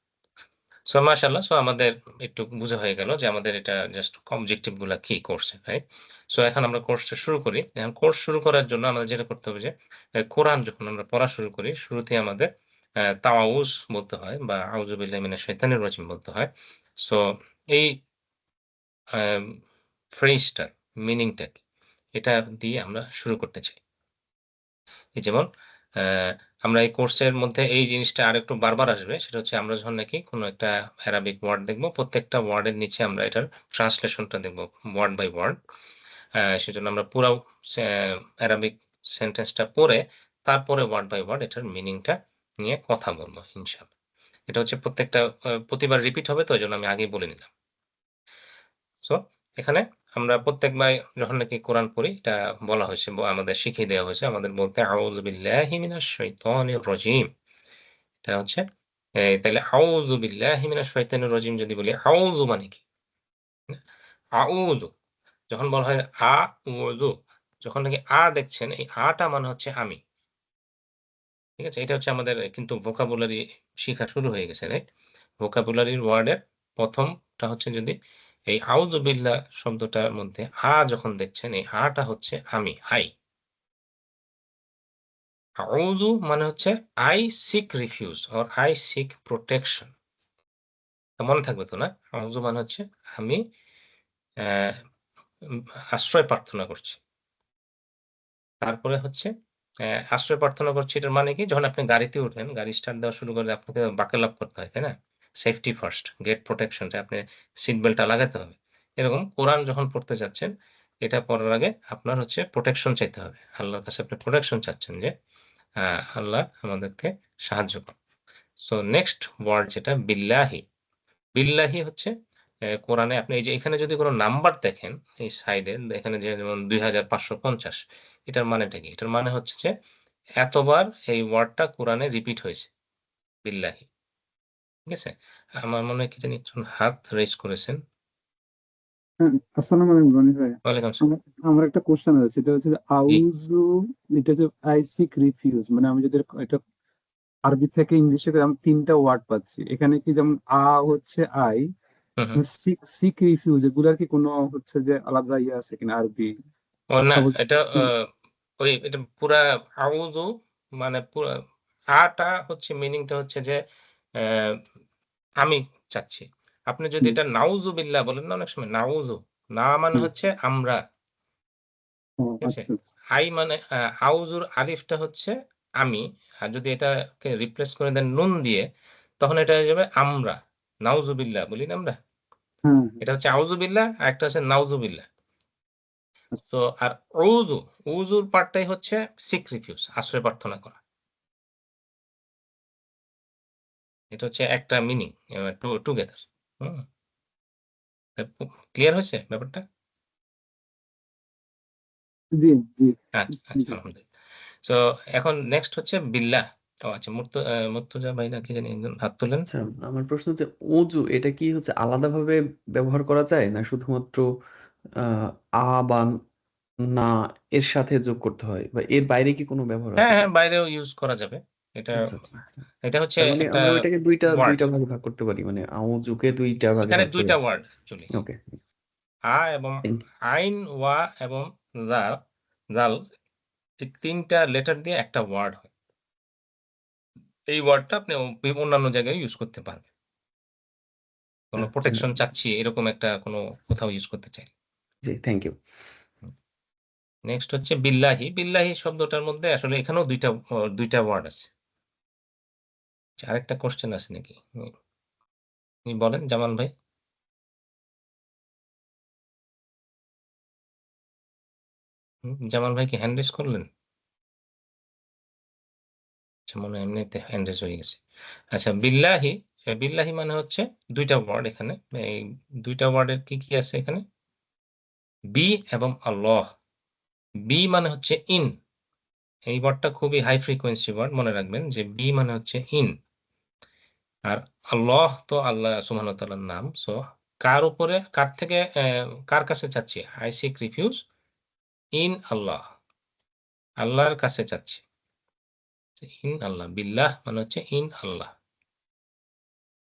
So মাশাআল্লাহ, সো আমাদের একটু বুঝা হয়ে গেল যে আমাদের এটা জাস্ট অবজেক্টিভ গুলা কি কোর্সে, রাইট? সো এখন আমরা কোর্সটা শুরু করি। এখন কোর্স শুরু করার জন্য আমাদের যেটা করতে হবে যে কোরআন যখন আমরা পড়া শুরু করি, শুরুতেই আমাদের তাওয়াউজ বলতে হয় বা আউযু বিল্লাহি মিনাশ শাইতানির রাজিম বলতে হয়। সো এই ফ্রেজটার মিনিংটা কি? এটা দিয়ে আমরা শুরু করতে চাই। এই যেমন আমরা এই কোর্সের মধ্যে এই জিনিসটা আরেকটু বারবার আসবে। সেটা হচ্ছে আমরা যখন নাকি কোনো একটা অ্যারাবিক ওয়ার্ড দেখব, প্রত্যেকটা ওয়ার্ডের নিচে আমরা এটার ট্রান্সলেশনটা দেখব ওয়ার্ড বাই ওয়ার্ড। সেজন্য আমরা পুরাও অ্যারাবিক সেন্টেন্সটা পড়ে তারপরে ওয়ার্ড বাই ওয়ার্ড এটার মিনিংটা নিয়ে কথা বলব ইনশাআল্লাহ। এটা হচ্ছে প্রত্যেকটা প্রতিবার রিপিট হবে, তো এজন্য আমি আগেই বলে নিলাম। সো এখানে আমরা প্রত্যেকবার যখন নাকি কোরআন পড়ি, এটা বলা হয়েছে, আমাদের শিখিয়ে দেওয়া হয়েছে আমাদের বলতে আউযু বিল্লাহি মিনাশ শাইতানির রাজিম। এটা হচ্ছে তাইলে আউযু বিল্লাহি মিনাশ শাইতানির রাজিম যদি বলি, আউযু মানে কি? আউযু যখন বলা হয় আউযু, যখন নাকি দেখছেন, এই টা মানে হচ্ছে আমি। ঠিক আছে? এটা হচ্ছে আমাদের কিন্তু ভোকাবুলারি শিখা শুরু হয়ে গেছে, রাইট? ভোকাবুলারির ওয়ার্ডের ১ম টা হচ্ছে, যদি এই আউযু বিল্লাহ শব্দটার মধ্যে যখন দেখছেন, এই টা হচ্ছে আমি, আই। আউযু মানে হচ্ছে I seek refuge or I seek protection. মনে থাকবে তো, না? আউযু মানে হচ্ছে আমি অ্যা আশ্রয় প্রার্থনা করছি। তারপরে হচ্ছে আশ্রয় প্রার্থনা করছি এটার মানে কি, যখন আপনি গাড়িতে উঠেন, গাড়ি স্টার্ট দেওয়া শুরু করলে আপনাকে বাকেল আপ করতে হয়, তাই না? সেফটি ফার্স্ট, গেট প্রোটেকশনটা আপনি সিট বেল্টটা লাগাতে হবে। এরকম কোরআন যখন পড়তে যাচ্ছেন, এটা পড়ার আগে আপনার হচ্ছে প্রোটেকশন চাইতে হবে। আল্লাহর কাছে আপনি প্রোটেকশন চাচ্ছেন যে আল্লাহ আমাদেরকে সাহায্য করুন। সো নেক্সট ওয়ার্ড যেটা বিল্লাহি। বিল্লাহি হচ্ছে কোরআনে আপনি এই যে এখানে যদি কোনো নাম্বার দেখেন এই সাইডে, এখানে যেমন 2550, এটার মানেটা কি? এটার মানে হচ্ছে যে এতবার এই ওয়ার্ডটা কোরআনে রিপিট হয়েছে, বিল্লাহি। ঠিক আছে? আমার মনে হয় কি জানি একজন হাত রেজ করেছেন।
হ্যাঁ, আসসালামু আলাইকুম রনি ভাই।
ওয়ালাইকুম আসসালাম।
আমার একটা কোশ্চেন আছে, সেটা হচ্ছে যে
জি।
আউযু, এটা হচ্ছে আই সিক রিফিউজ, মানে আমি যদি এটা আরবি থেকে ইংলিশে আমি তিনটা ওয়ার্ড পাচ্ছি এখানে, কি যেমন হচ্ছে I,
hmm hmm.
Seek seek refuge, এগুলার কি কোনো হচ্ছে যে আলাদা ইয়ে আছে কিনা আরবি?
ও না,
Suppose-
এটা ওই এটা পুরা আউযু মানে পুরা আটা হচ্ছে মিনিংটা হচ্ছে যে আহ, আমি চাচ্ছি। আপনি যদি এটা নাউজু বিল্লাহ বলেন না, অনেক সময় নাউজু, না মানে হচ্ছে আমরা, ঠিক আছে?
আচ্ছা আচ্ছা।
আই মানে আউজুর আলিফটা হচ্ছে আমি, আর যদি এটাকে রিপ্লেস করে দেন নুন দিয়ে, তখন এটা হয়ে যাবে আমরা। নাউজুবিল্লাহ বলি না আমরা,
হ্যাঁ
এটা হচ্ছে আউজুবিল্লাহ আর একটা হচ্ছে নাউজুবিল্লাহ।
আচ্ছা।
তো আর উযু, উযুর পার্টটাই হচ্ছে সিক রিফিউজ, আশ্রয় প্রার্থনা করা। এটা হচ্ছে একটা মিনিং টুগেদার। হুম, ক্লিয়ার হয়েছে ব্যাপারটা?
জি জি।
আচ্ছা আচ্ছা, আলহামদুলিল্লাহ। সো এখন নেক্সট হচ্ছে বিল্লাহ। ও আচ্ছা, মুর্তজা ভাই না কি জানি একজন হাত তুলেন।
আচ্ছা, আমার প্রশ্ন হচ্ছে অজু এটা কি হচ্ছে আলাদাভাবে ব্যবহার করা যায়, না শুধুমাত্র আ বা না এর সাথে যোগ করতে হয়, বা এর বাইরে কি কোনো ব্যবহার আছে
হ্যাঁ
কি?
হ্যাঁ, বাইরেও ইউজ করা যাবে এটা।
আচ্ছা আচ্ছা আচ্ছা।
এটা হচ্ছে
তার মানে
একটা
আমরা ওইটাকে দুইটা
ওয়ার্ড,
দুইটা ভাগে ভাগ করতে পারি, মানে আউযুকে দুইটা ভাগে
এখানে
ভাগ করে।
দুইটা ওয়ার্ড অ্যাকচুয়ালি,
ওকে,
এবং
থ্যাংক ইউ।
আইন, ওয়া এবং জাল, জাল, এই তিনটা লেটার দিয়ে একটা ওয়ার্ড হয়। এই ওয়ার্ডটা আপনি অন্যান্য জায়গায় ইউজ করতে পারবেন, কোনো
আচ্ছা,
প্রোটেকশন চাচ্ছি এরকম একটা কোনো কোথাও ইউজ করতে চাই।
জি থ্যাংক ইউ।
নেক্সট হচ্ছে বিল্লাহি। বিল্লাহি শব্দটার মধ্যে আসলে এখানেও দুইটা ওয়ার্ড আছে। আচ্ছা, আরেকটা কোশ্চেন আছে নাকি? আপনি বলেন জামাল ভাই। জামাল ভাই কি হ্যান্ড রেজ করলেন? আচ্ছা, মনে হয় এমনিতে হ্যান্ড রেজ হয়ে গেছে। আচ্ছা, বিল্লাহি। বিল্লাহি মানে হচ্ছে দুইটা ওয়ার্ড এখানে। এই দুইটা ওয়ার্ডের কি কি আছে এখানে? বি এবং আল্লাহ। বি মানে হচ্ছে ইন, এই ওয়ার্ডটা খুবই হাই ফ্রিকোয়েন্সি ওয়ার্ড, মনে রাখবেন যে বি মানে হচ্ছে ইন। আর আল্লাহ তো আল্লাহ সুবহানাহু ওয়া তাআলার নাম। সো কার উপরে, কার থেকে, কার কাছে চাচ্ছি? আই সিক রিফিউজ ইন আল্লাহ, আল্লাহর কাছে চাচ্ছি। ইন আল্লাহ, বিল্লাহ মানে হচ্ছে ইন আল্লাহ।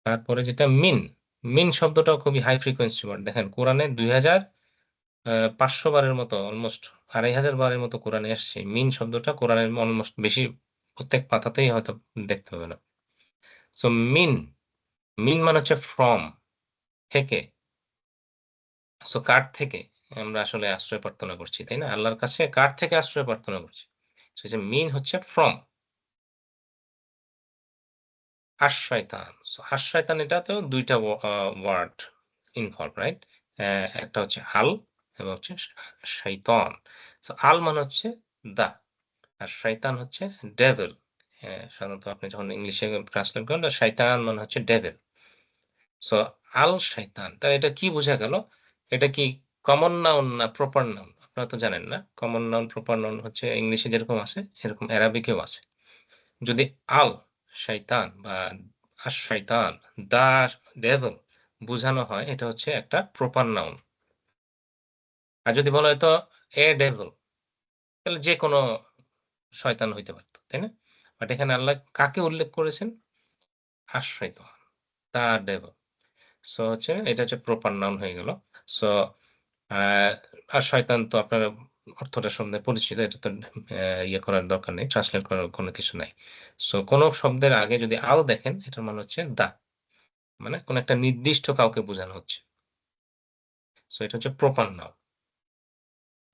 তারপরে যেটা মিন, মিন শব্দটাও খুবই হাই ফ্রিকোয়েন্সি ওয়ার্ড। দেখেন কোরআনে 2500 বারের মতো, অলমোস্ট 2500 বারের মতো কোরআনে আসছে মিন শব্দটা। কোরআনের অলমোস্ট বেশি, প্রত্যেক পাতাতেই হয়তো দেখতে হবে না। সো মিন, মিন মানে হচ্ছে ফ্রম, থেকে। সো কার থেকে আমরা আসলে আশ্রয় প্রার্থনা করছি, তাই না? আল্লাহর কাছে কার থেকে আশ্রয় প্রার্থনা করছি? সো যে মিন হচ্ছে ফ্রম। আশ-শয়তান। সো আশ-শয়তান, এটাতেও দুইটা ওয়ার্ড ইনভলভ, রাইট? একটা হচ্ছে আল এবং হচ্ছে শাইতান। সো আল মানে হচ্ছে দা, আর শয়তান হচ্ছে ডেভিল। সাধারণত আপনি যখন ইংলিশে ট্রান্সলেট করেন, শয়তান মানে হচ্ছে ডেভিল। সো আল শয়তান, তাহলে এটা কি বোঝা গেল? এটা কি কমন নাউন না প্রপার নাউন? আপনারা তো জানেন না। কমন নাউন প্রপার নাউন হচ্ছে ইংলিশে যেরকম আছে এরকম অ্যারাবিকেও আছে। যদি আল শয়তান বা আশ শয়তান, দা ডেভিল বোঝানো হয়, এটা হচ্ছে একটা প্রপার নাউন। আর যদি বলা হয়তো এ ডেভিল, তাহলে যে কোনো শয়তান হইতে পারত, তাই না? বাট এখানে আল্লাহ কাকে উল্লেখ করেছেন? আশ শয়তান, দা ডেভিল। সো হচ্ছে এটা হচ্ছে প্রপার নাউন হয়ে গেল। সো আর শয়তান তো আপনার অর্থটা সম্বন্ধে পরিচিত, এটা তো ইয়ে করার দরকার নেই, ট্রান্সলেট করার কোনো কিছু নাই। সো কোনো শব্দের আগে যদি আল দেখেন, এটার মানে হচ্ছে দা, মানে কোন একটা নির্দিষ্ট কাউকে বোঝানো হচ্ছে। সো এটা হচ্ছে প্রপার নাউন।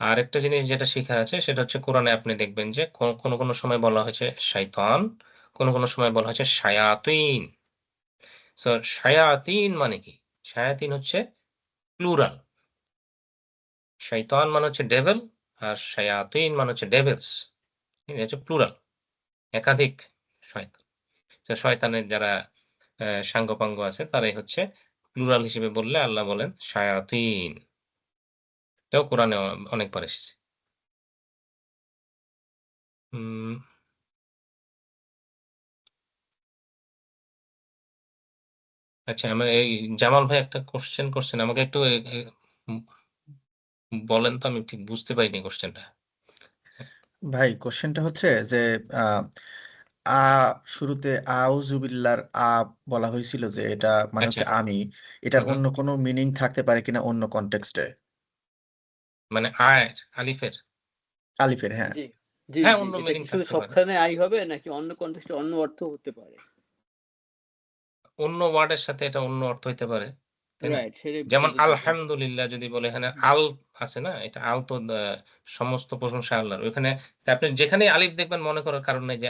আরেকটা জিনিস যেটা শিখার আছে সেটা হচ্ছে কোরআনে আপনি দেখবেন যে কোনো সময় বলা হয়েছে শাইতান, কোনো সময় বলা হয়েছে শায়াতিন। সো শায়াতিন মানে কি? শায়াতিন হচ্ছে প্লুরাল। শাইতান মানে হচ্ছে ডেভিল, আর শায়াতিন মানে হচ্ছে ডেভিলস। এটা হচ্ছে প্লুরাল, একাধিক শয়তান। তো শয়তানের যারা সাঙ্গপাঙ্গ আছে তারাই হচ্ছে প্লুরাল হিসেবে বললে আল্লাহ বলেন শায়াতিন। এটাও কোরআনে অনেকবার এসেছে। উম, আচ্ছা, আমার এই জামাল ভাই একটা কোশ্চেন করছেন, আমাকে একটু উম, বলেন তো, আমি ঠিক বুঝতে পারিনি কোশ্চেনটা।
ভাই কোশ্চেনটা হচ্ছে যে আহ, আ শুরুতে আউজুবিল্লাহর বলা হয়েছিল যে এটা মানে
আচ্ছা,
হচ্ছে আমি, এটার
হুম,
অন্য কোনো মিনিং থাকতে পারে কিনা অন্য কনটেক্সটে?
মানে আয়ের আলিফের,
আলিফের, হ্যাঁ।
জি, জি,
হ্যাঁ
জি।
অন্য
এটা
মিনিং
কি শুধু
থাকতে পারে,
সবখানে আই হবে নাকি অন্য কনটেক্সটে অন্য অর্থ হতে পারে?
অন্য ওয়ার্ডের সাথে এটা অন্য অর্থ হইতে পারে, তাই না?
রাইট, সেটাই
যেমন
বলতে চাইছিলাম।
আলহামদুলিল্লাহ যদি বলে, এখানে আল আছে না, এটা আল তো সমস্ত প্রশংসা আল্লাহর। ওখানে আপনি যেখানে আলিফ দেখবেন মনে করার কারণ নেই যে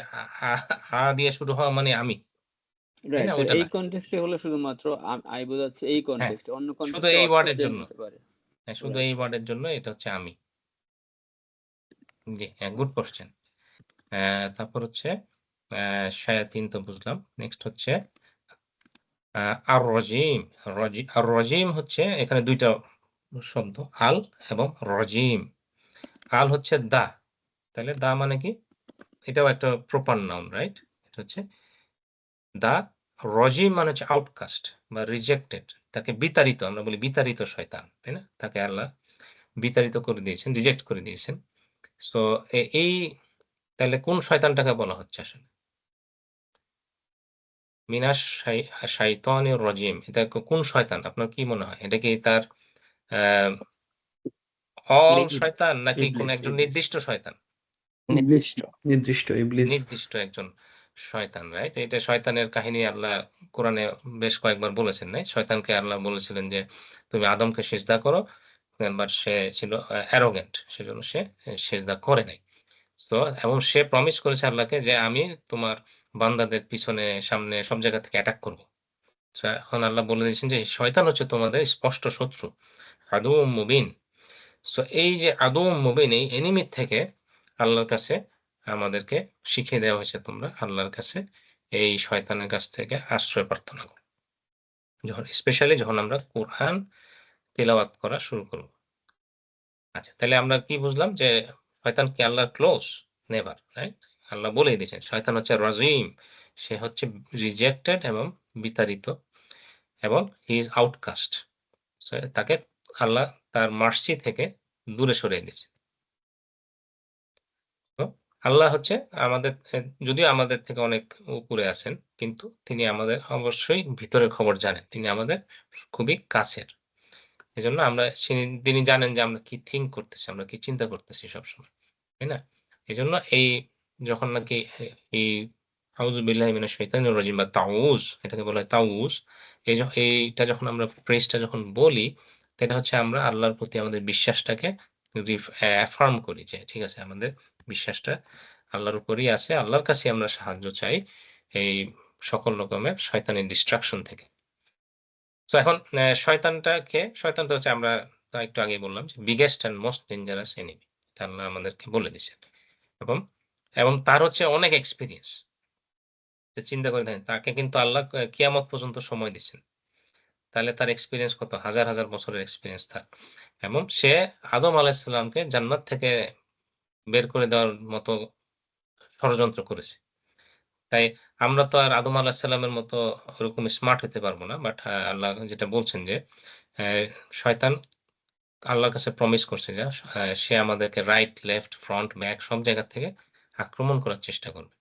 আ দিয়ে শুরু হওয়া মানে আমি, তাই
রাইট,
না?
তো
ওইটা
এই
না।
কনটেক্সটে হলে শুধুমাত্র আই বোঝাচ্ছে এই
হ্যাঁ,
কনটেক্সটে, অন্য
শুধু
কনটেক্সটে
এই
অর্থ
ওয়ার্ডের
চেঞ্জ
জন্য,
হতে পারে।
হ্যাঁ শুধু
রাইট।
এই ওয়ার্ডের জন্য এটা হচ্ছে আমি। জি, হ্যাঁ, গুড কোশ্চেন। তারপর হচ্ছে শায়াতিন তো বুঝলাম। নেক্সট হচ্ছে আর রজিম। আর রজিম হচ্ছে এখানে দুইটা শব্দ, আল এবং রজিম। আল হচ্ছে দা, তাহলে দা মানে কি? এটাও একটা প্রপার নাউন, রাইট? এটা হচ্ছে দা। রজিম মানে হচ্ছে আউটকাস্ট বা রিজেক্টেড, তাকে বিতাড়িত, আমরা বলি বিতাড়িত শয়তান, তাই না? তাকে আল্লাহ বিতাড়িত করে দিয়েছেন, রিজেক্ট করে দিয়েছেন। তো এই তাহলে কোন শয়তানটাকে বলা হচ্ছে আসলে? মিনাশ শাইতানির রাজিম, এটা কোন শয়তান? আপনার কি মনে হয়? এটা কি তার অল শয়তান নাকি কোন
ইবলিস,
একজন
ইবলিস।
নির্দিষ্ট শয়তান?
ইবলিস,
নির্দিষ্ট।
নির্দিষ্ট ইবলিস।
নির্দিষ্ট একজন শয়তান, রাইট? এটা শয়তানের কাহিনী আল্লাহ কোরআনে বেশ কয়েকবার বলেছেন, নাই? শয়তানকে আল্লাহ বলেছিলেন যে তুমি আদমকে সিজদা করো, বাট সে ছিল অ্যারোগেন্ট, সেজন্য সে সিজদা করে নাই। তো এবং সে প্রমিস করেছে আল্লাহকে যে আমি তোমার বান্দাদের পিছনে সামনে সব জায়গা থেকে অ্যাটাক করব। এখন আল্লাহ বলে দিয়েছেন যে শয়তান হচ্ছে তোমাদের স্পষ্ট শত্রু, আদুউম মুবিন। সো এই যে আদুউম মুবিন, এই এনিমি থেকে আল্লাহর কাছে আমাদেরকে শিখিয়ে দেওয়া হয়েছে, তোমরা আল্লাহর কাছে এই শয়তানের কাছ থেকে আশ্রয় প্রার্থনা করো, যখন স্পেশালি যখন আমরা কোরআন তিলাওয়াত করা শুরু করব। আচ্ছা, তাহলে আমরা কি বুঝলাম যে শয়তান কি আল্লাহর ক্লোজ? Never, right? আল্লাহ বলেই দিয়েছেন শয়তান হচ্ছে রাজিম, সে হচ্ছে রিজেক্টেড এবং বিতাড়িত, এবং হি ইজ আউটকাস্ট। তাকে আল্লাহ তার মার্সি থেকে দূরে সরিয়ে দিয়েছে। তো আল্লাহ হচ্ছে আমাদের যদিও আমাদের থেকে অনেক উপরে আছেন, কিন্তু তিনি আমাদের অবশ্যই ভিতরের খবর জানেন, তিনি আমাদের খুবই কাছের। এজন্য আমরা তিনি জানেন যে আমরা কি থিঙ্ক করতেছি, আমরা কি চিন্তা করতেছি সবসময়, তাই না? এজন্য এই যখন নাকি এই আউযু বিল্লাহি মিনাশ শাইতানির রাজিম বা তাউজ, এটাকে বলা হয় তাউজ। এইটা যখন আমরা ফ্রেজটা যখন বলি, তো এটা হচ্ছে আমরা আল্লাহর প্রতি আমাদের বিশ্বাসটাকে অ্যাফার্ম করি যে ঠিক আছে, আমাদের বিশ্বাসটা আল্লাহর উপরেই আছে, আল্লাহর কাছে আমরা সাহায্য চাই এই সকল রকমের শয়তানি ডিস্ট্রাকশন থেকে। তো এখন শয়তানটা হচ্ছে আমরা একটু আগে বললাম যে biggest and most dangerous enemy, এটা আল্লাহ আমাদেরকে বলে দিচ্ছেন। এবং এবং তার হচ্ছে অনেক এক্সপিরিয়েন্স। চিন্তা করে দেখেন, তাকে কিন্তু আল্লাহ কিয়ামত পর্যন্ত সময় দিচ্ছেন, তাহলে তার এক্সপিরিয়েন্স কত? হাজার হাজার বছরের এক্সপিরিয়েন্স তার। এবং সে আদম আলাইসাল্লামকে জান্নাত থেকে বের করে দেওয়ার মতো ষড়যন্ত্র করেছে। তাই আমরা তো আর আদম আলাহিসাল্লামের মতো ওরকম স্মার্ট হতে পারবো না, বাট আল্লাহ যেটা বলছেন যে শয়তান আল্লাহর কাছে প্রমিস করছে যে সে আমাদেরকে রাইট, লেফট, ফ্রন্ট, ব্যাক সব জায়গা থেকে আক্রমণ করার চেষ্টা করবে।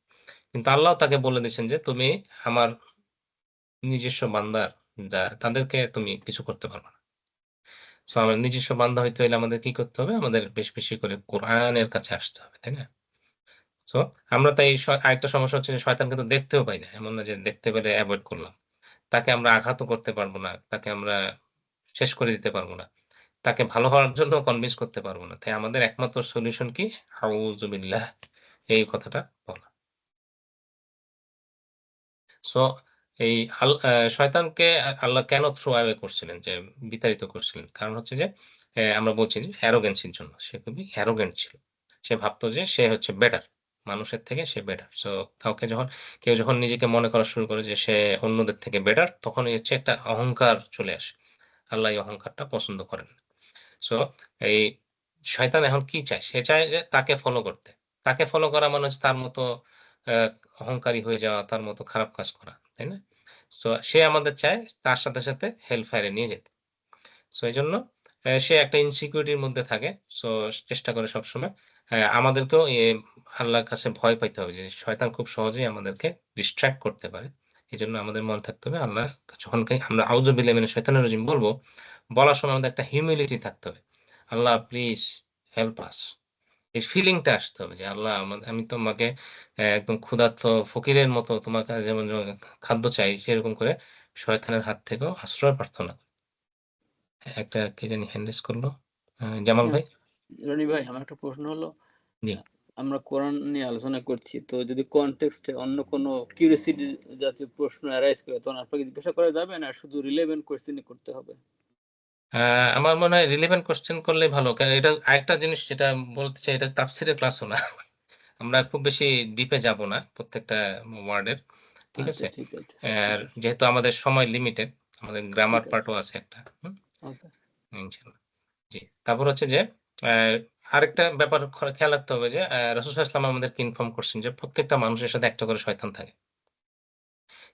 কিন্তু আল্লাহ তাকে বলে দিয়েছেন যে তুমি আমার নিজস্ব বান্দার, তাদেরকে তুমি কিছু করতে পারবে না। সো আমার নিজস্ব বান্দা হইতে হলে আমাদের কি করতে হবে? আমাদের বেশি বেশি করে কোরআনের কাছে আসতে হবে, তাই না? সো আমরা তাই আরেকটা সমস্যা হচ্ছে যে শয়তানকে তো দেখতেও পাই না, এমন না যে দেখতে পেলে অ্যাভয়েড করলাম। তাকে আমরা আঘাতও করতে পারবো না, তাকে আমরা শেষ করে দিতে পারবো না। তাকে ভালো হওয়ার জন্য কনভিন্স করতে পারবো না। তাই আমাদের একমাত্র সলিউশন কি? আউযু বিল্লাহ, এই কথাটা বলা। সো এই শয়তানকে আল্লাহ কেন থ্রো অ্যাওয়ে করছিলেন, যে বিতাড়িত করছিলেন? কারণ হচ্ছে যে আমরা বলছি যে অ্যারোগেন্সির জন্য। সে খুবই অ্যারোগেন্ট ছিল। সে ভাবতো যে সে হচ্ছে বেটার, মানুষের থেকে সে বেটার। সো কেউ যখন নিজেকে মনে করা শুরু করে যে সে অন্যদের থেকে বেটার, তখনই হচ্ছে একটা অহংকার চলে আসে। আল্লাহ এই অহংকারটা পছন্দ করেন না। সো এই শয়তান এখন কি চায়? সে চায় যে তাকে ফলো করতে। তাকে ফলো করা মানে হচ্ছে তার মতো অহংকারী হয়ে যাওয়া, তার মতো খারাপ কাজ করা, তাই না? সো সে আমাদের চায় তার সাথে, সাথে হেল ফায়ারে নিয়ে যেতে। সো এইজন্য সে একটা ইনসিকিউরিটির মধ্যে থাকে। সো চেষ্টা করে সবসময় আমাদেরকেও আল্লাহর কাছে ভয় পাইতে হবে যে শয়তান খুব সহজেই আমাদেরকে ডিস্ট্রাক্ট করতে পারে। এজন্য আমাদের মনে থাকতে হবে আল্লাহ যখন আমরা আউযু বিল্লাহি মিনাশ শাইতানির রাজিম বলবো, বলার সময় আমাদের একটা হিউমিলিটি থাকতে হবে। আল্লাহ প্লিজ হেল্প আস। এই ফিলিংটা আসতে হবে যে আল্লাহ আমি তোমাকে একদম ক্ষুধার্ত ফকিরের মতো তোমার কাছে যেমন খাদ্য চাই, সেরকম করে শয়তানের হাত থেকেও আশ্রয় প্রার্থনা। একটা কে জানি হ্যান্ড রেইজ করলো? জামাল ভাই?
রনি ভাই, আমার একটা প্রশ্ন হলো,
জি।
আমরা কোরআন নিয়ে আলোচনা করছি, তো যদি কনটেক্সটে অন্য কোনো কিউরিওসিটি জাতীয় প্রশ্ন অ্যারাইজ করে, তখন আপনাকে জিজ্ঞাসা করা যাবে না, শুধু রিলেভেন্ট কোয়েশ্চেনই করতে হবে?
আমার মনে হয় রিলেভেন্ট কোয়েশ্চেন করলেই ভালো। কারণ এটা আরেকটা জিনিস যেটা বলতে চাই, এটা তাফসীরের ক্লাসও না। আমরা খুব বেশি ডিপে যাব না প্রত্যেকটা ওয়ার্ডের। ঠিক
আচ্ছা,
আছে?
ঠিক আছে,
আর
ঠিক আছে,
যেহেতু আমাদের সময় লিমিটেড, আমাদের গ্রামার
ঠিক আছে।
পার্টও আছে একটা।
ওকে।
ইনশাআল্লাহ। জি। তারপর হচ্ছে যে আরেকটা ব্যাপার খেয়াল রাখতে হবে যে রাসূল সাল্লাল্লাহু আলাইহি ওয়াসাল্লাম আমাদেরকে ইনফর্ম করছেন যে প্রত্যেকটা মানুষের সাথে একটা করে শয়তান থাকে।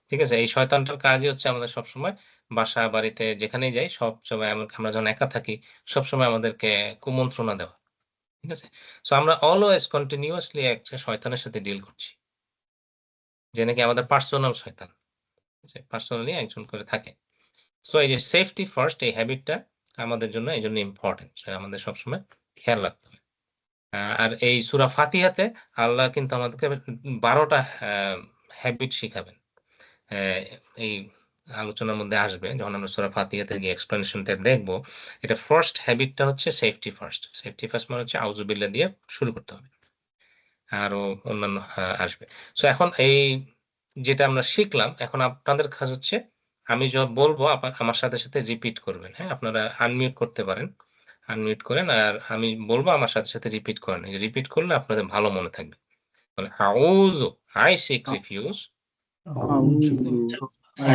ঠিক আছে? এই শয়তানটার কাজই হচ্ছে আমাদের সবসময় বাসা-বাড়িতে যেখানেই যাই সবসময় আমরা যখন একা থাকি, সবসময় আমাদেরকে কুমন্ত্রণা দেওয়া। ঠিক আছে? সো আমরা অলওয়েজ কন্টিনিউয়াসলি একটা শয়তানের সাথে ডিল করছি। যে নাকি আমাদের পার্সোনাল শয়তান। ঠিক আছে? পার্সোনালি একজন করে থাকে। সো এই যে সেফটি ফার্স্ট এই হ্যাবিটটা আমাদের জন্য এইজন্য ইম্পোর্টেন্ট। আমাদের সবসময় খেয়াল রাখতে হবে। আর এই সূরা ফাতিহাতে আল্লাহ কিন্তু আমাদেরকে ১২ টা হ্যাবিট শিখাবেন। এই আলোচনার মধ্যে আসবে যখন আমরা সূরা ফাতিহাতে গিয়ে এক্সপ্লেনেশনটা দেখব। এটা ফার্স্ট হ্যাবিটটা হচ্ছে সেফটি ফার্স্ট। সেফটি ফার্স্ট মানে হচ্ছে আউযু বিল্লাহ দিয়ে শুরু করতে হবে। আরো অন্যান্য আসবে। সো এখন এই যেটা আমরা শিখলাম, এখন আপনাদের কাজ হচ্ছে আমি বলবো আমার সাথে, সাথে রিপিট করবেন। হ্যাঁ? আপনারা আনমিউট করতে পারেন। আনমিউট করেন আর আমি বলবো আমার সাথে, সাথে রিপিট করেন। এই রিপিট করলে আপনাদের ভালো মনে থাকবে। মানে আউযু, I seek refuge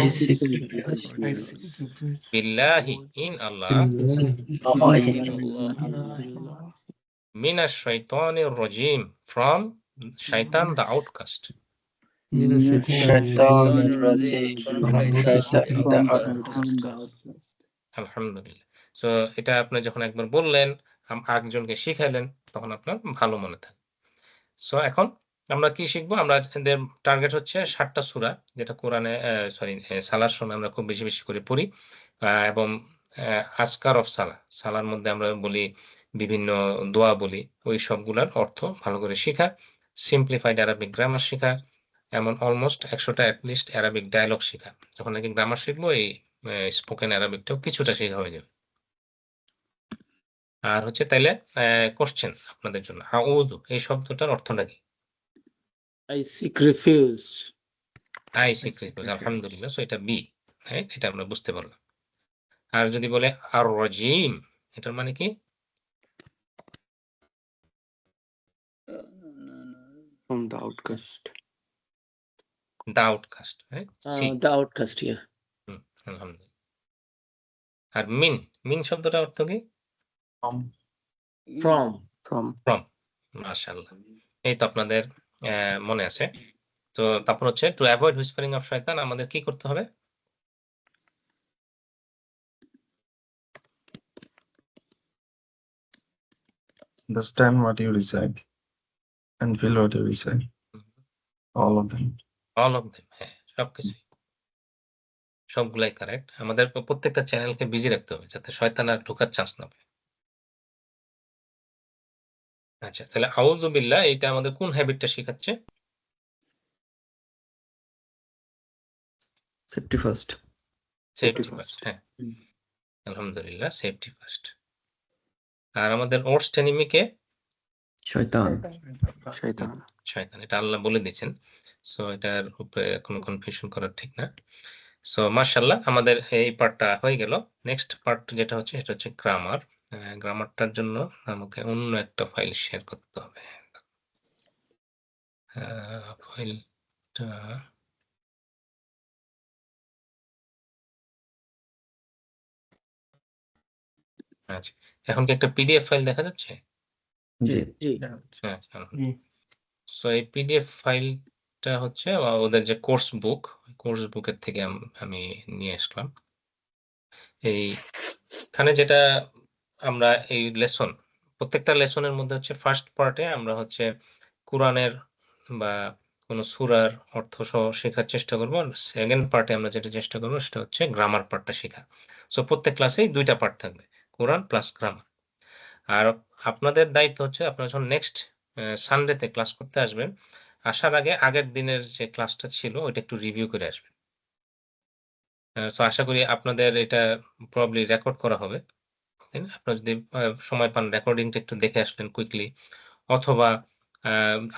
I seek refuge
billahi in Allah minas shaitanir rajim from shaitan the outcast. আলহামদুলিল্লাহ। সো এটা আপনি যখন একবার বললেন, আরেকজনকে শিখাইলেন, তখন আপনার ভালো মনে থাকবে। সো এখন আমরা কি শিখবো? আমরা আজকের টার্গেট হচ্ছে ৭ টা সূরা, যেটা কোরআনে সালার সময় আমরা খুব বেশি, বেশি করে পড়ি। এবং আজকার অফ সালার মধ্যে আমরা বলি বিভিন্ন দোয়া বলি, ওই সবগুলার অর্থ ভালো করে শিখা, সিম্পলিফাইড অ্যারাবিক গ্রামার শিখা, এমন অলমোস্ট ১০০ টা এট লিস্ট অ্যারাবিক ডায়ালগ শিখা। যখন নাকি গ্রামার শিখবো, এই স্পোকেন অ্যারাবিকটাও কিছুটা শেখা হয়ে যাবে। আর হচ্ছে তাইলে কোয়েশ্চেন আপনাদের জন্য, আউযু এই শব্দটার অর্থটা কি?
I seek refuge.
I seek refuge, আলহামদুলিল্লাহ। সো এটা বি, হ্যাঁ? এটা আমরা বুঝতে পারলাম। আর যদি বলে আর রাজিম, এটার মানে কি?
From the outcast.
The outcast, right? See.
The outcast, yeah.
আলহামদুলিল্লাহ। আর মিন শব্দটার অর্থ কি?
From.
From.
মাশাআল্লাহ। এই তো আপনাদের মনে আছে। তো তারপর হচ্ছে টু অ্যাভয়েড হুইসপারিং অফ শয়তান আমাদের কি করতে হবে?
Understand what you recite and feel what you recite. All of them.
All of them, হ্যাঁ, সবকিছুই। সবগুলাই কারেক্ট। আমাদের প্রত্যেকটা চ্যানেলকে বিজি রাখতে হবে যাতে শয়তান আর ঢোকার চান্স না পায়। আচ্ছা, তাহলে আউযু বিল্লাহ এটা আমাদের কোন হ্যাবিটটা শিখাচ্ছে?
Safety first.
সেফটি ফার্স্ট, হ্যাঁ। আলহামদুলিল্লাহ, সেফটি ফার্স্ট। আর আমাদের ওর্স্ট এনিমি কে?
শয়তান।
শয়তান।
শয়তান। এটা আল্লাহ বলে দিয়েছেন। সো এটার উপরে কোনো কনফিউশন করা ঠিক না। সো মাশাআল্লাহ আমাদের এই পার্টটা হয়ে গেল। নেক্সট পার্ট যেটা হচ্ছে সেটা হচ্ছে গ্রামার। গ্রামারটার জন্য আমাকে অন্য একটা ফাইল শেয়ার করতে হবে। ফাইলটা আচ্ছা, এখন কি একটা পিডিএফ ফাইল দেখা যাচ্ছে?
জি।
জি।
আচ্ছা। সো এই পিডিএফ ফাইলটা হচ্ছে ওদের যে কোর্স বুকের থেকে আমি নিয়ে আসলাম। এইখানে যেটা আমরা এই প্রত্যেকটা লেসনের মধ্যে হচ্ছে ফার্স্ট পার্টে আমরা হচ্ছে কোরআনের বা কোনো সূরার অর্থ সহ শেখার চেষ্টা করব। আর সেকেন্ড পার্টে আমরা যেটা চেষ্টা করব সেটা হচ্ছে গ্রামার পার্টটা শেখা। সো প্রত্যেক ক্লাসেই 2টা পার্ট থাকবে, কোরআন প্লাস গ্রামার। আর আপনাদের দায়িত্ব হচ্ছে আপনারা যখন নেক্সট সানডেতে ক্লাস করতে আসবেন, আসার আগে আগের দিনের যে ক্লাসটা ছিল ওইটা একটু রিভিউ করে আসবেন। সো আশা করি আপনাদের এটা প্রবাবলি রেকর্ড করা হবে। তাই না? আপনারা যদি সময় পান রেকর্ডিংটা একটু দেখে আসলেন কুইকলি, অথবা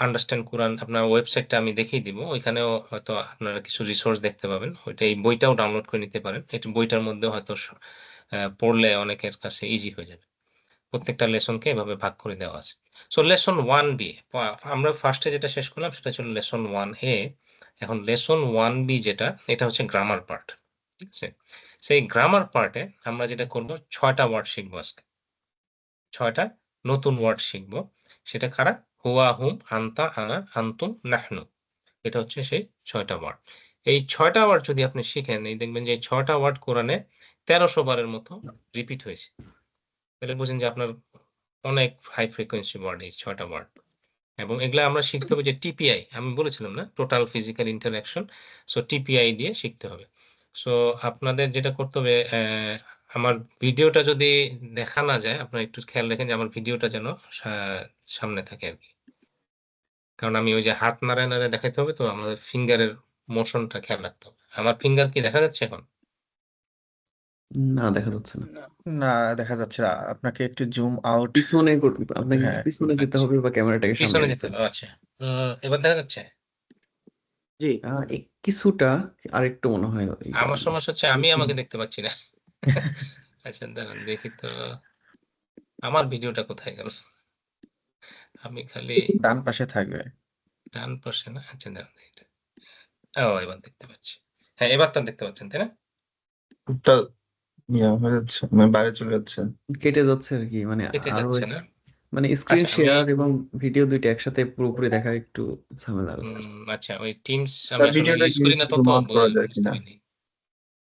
আন্ডারস্ট্যান্ড কোরআন আপনার ওয়েবসাইটটা আমি দেখিয়ে দিব। ওইখানেও হয়তো আপনারা কিছু রিসোর্স দেখতে পাবেন। ওইটা এই বইটাও ডাউনলোড করে নিতে পারেন। এই বইটার মধ্যে হয়তো পড়লে অনেকের কাছে ইজি হয়ে যাবে। প্রত্যেকটা লেসনকে এভাবে ভাগ করে দেওয়া আছে। সো লেসন 1B আমরা ফার্স্টে যেটা শেষ করলাম সেটা ছিল লেসন 1A। এখন লেসন 1B যেটা, এটা হচ্ছে গ্রামার পার্ট। ঠিক আছে? সেই গ্রামার পার্টে আমরা যেটা করব 6টা ওয়ার্ড শিখবো আজকে। 6টা নতুন ওয়ার্ড শিখবো। সেটা কারা? হুয়া, হুম, আনতা, আনা, আনতুম, নাহনু। এটা হচ্ছে সেই 6টা ওয়ার্ড। এই 6টা ওয়ার্ড যদি আপনি শিখেন, এই দেখবেন যে এই 6টা ওয়ার্ড কোরআনে 1300 বারের মতো রিপিট হয়েছে। তাহলে বুঝেন যে আপনার অনেক হাই ফ্রিকোয়েন্সি ওয়ার্ড এই 6টা ওয়ার্ড। এবং এগুলা আমরা শিখতে হবে যে টিপিআই, আমি বলেছিলাম না, total physical interaction. So TPI দিয়ে শিখতে হবে। সো আপনাদের যেটা করতে হবে, আমার ভিডিওটা যদি দেখা না যায়, আপনারা একটু খেয়াল রাখেন যে আমার ভিডিওটা যেন সামনে থাকে আর কি। কারণ আমি ওই যে হাত নাড়ায় দেখাইতে হবে, তো আমাদের ফিঙ্গারের মোশনটা খেয়াল রাখতে হবে। আমার ফিঙ্গার কি দেখা যাচ্ছে এখন?
না, দেখা যাচ্ছে না।
না, দেখা যাচ্ছে না। আপনাকে একটু জুম আউট
পিছনে আপনাকে একটু
হ্যাঁ
পিছনে যেতে
আচ্ছা,
হবে বা ক্যামেরাটাকে সামনে
পিছনে
নিতে
যেতে
হবে।
হবে। আচ্ছা, এবার দেখা যাচ্ছে?
জি।
কিছুটা আরেকটু মনে হয়
আমার সমস্যা হচ্ছে আমি আমাকে দেখতে পাচ্ছি না। আচ্ছা দাঁড়ান দেখি তো, আমার ভিডিওটা কোথায় গেল? আমি খালি
ডান পাশে থাকবে।
ডান পাশে না? আচ্ছা দাঁড়ান এটা। ও এবার দেখতে পাচ্ছি। হ্যাঁ, এবার তো দেখতে পাচ্ছেন তাই না?
একটা হয়ে যাচ্ছে, মানে বাইরে চলে যাচ্ছে।
কেটে যাচ্ছে আর কি, মানে
কেটে
আরো
যাচ্ছে না?
মানে স্ক্রিন
আচ্ছা আমি
শেয়ার এবং ভিডিও দুইটা একসাথে পুরোপুরি দেখা একটু ঝামেলা আছে।
আচ্ছা ওই টিমস আমি
তার
আসলে
ভিডিওটা
ইউজ করি না তো,
জুম আউট করা যায়
বুঝতে
কিনা?
পারিনি।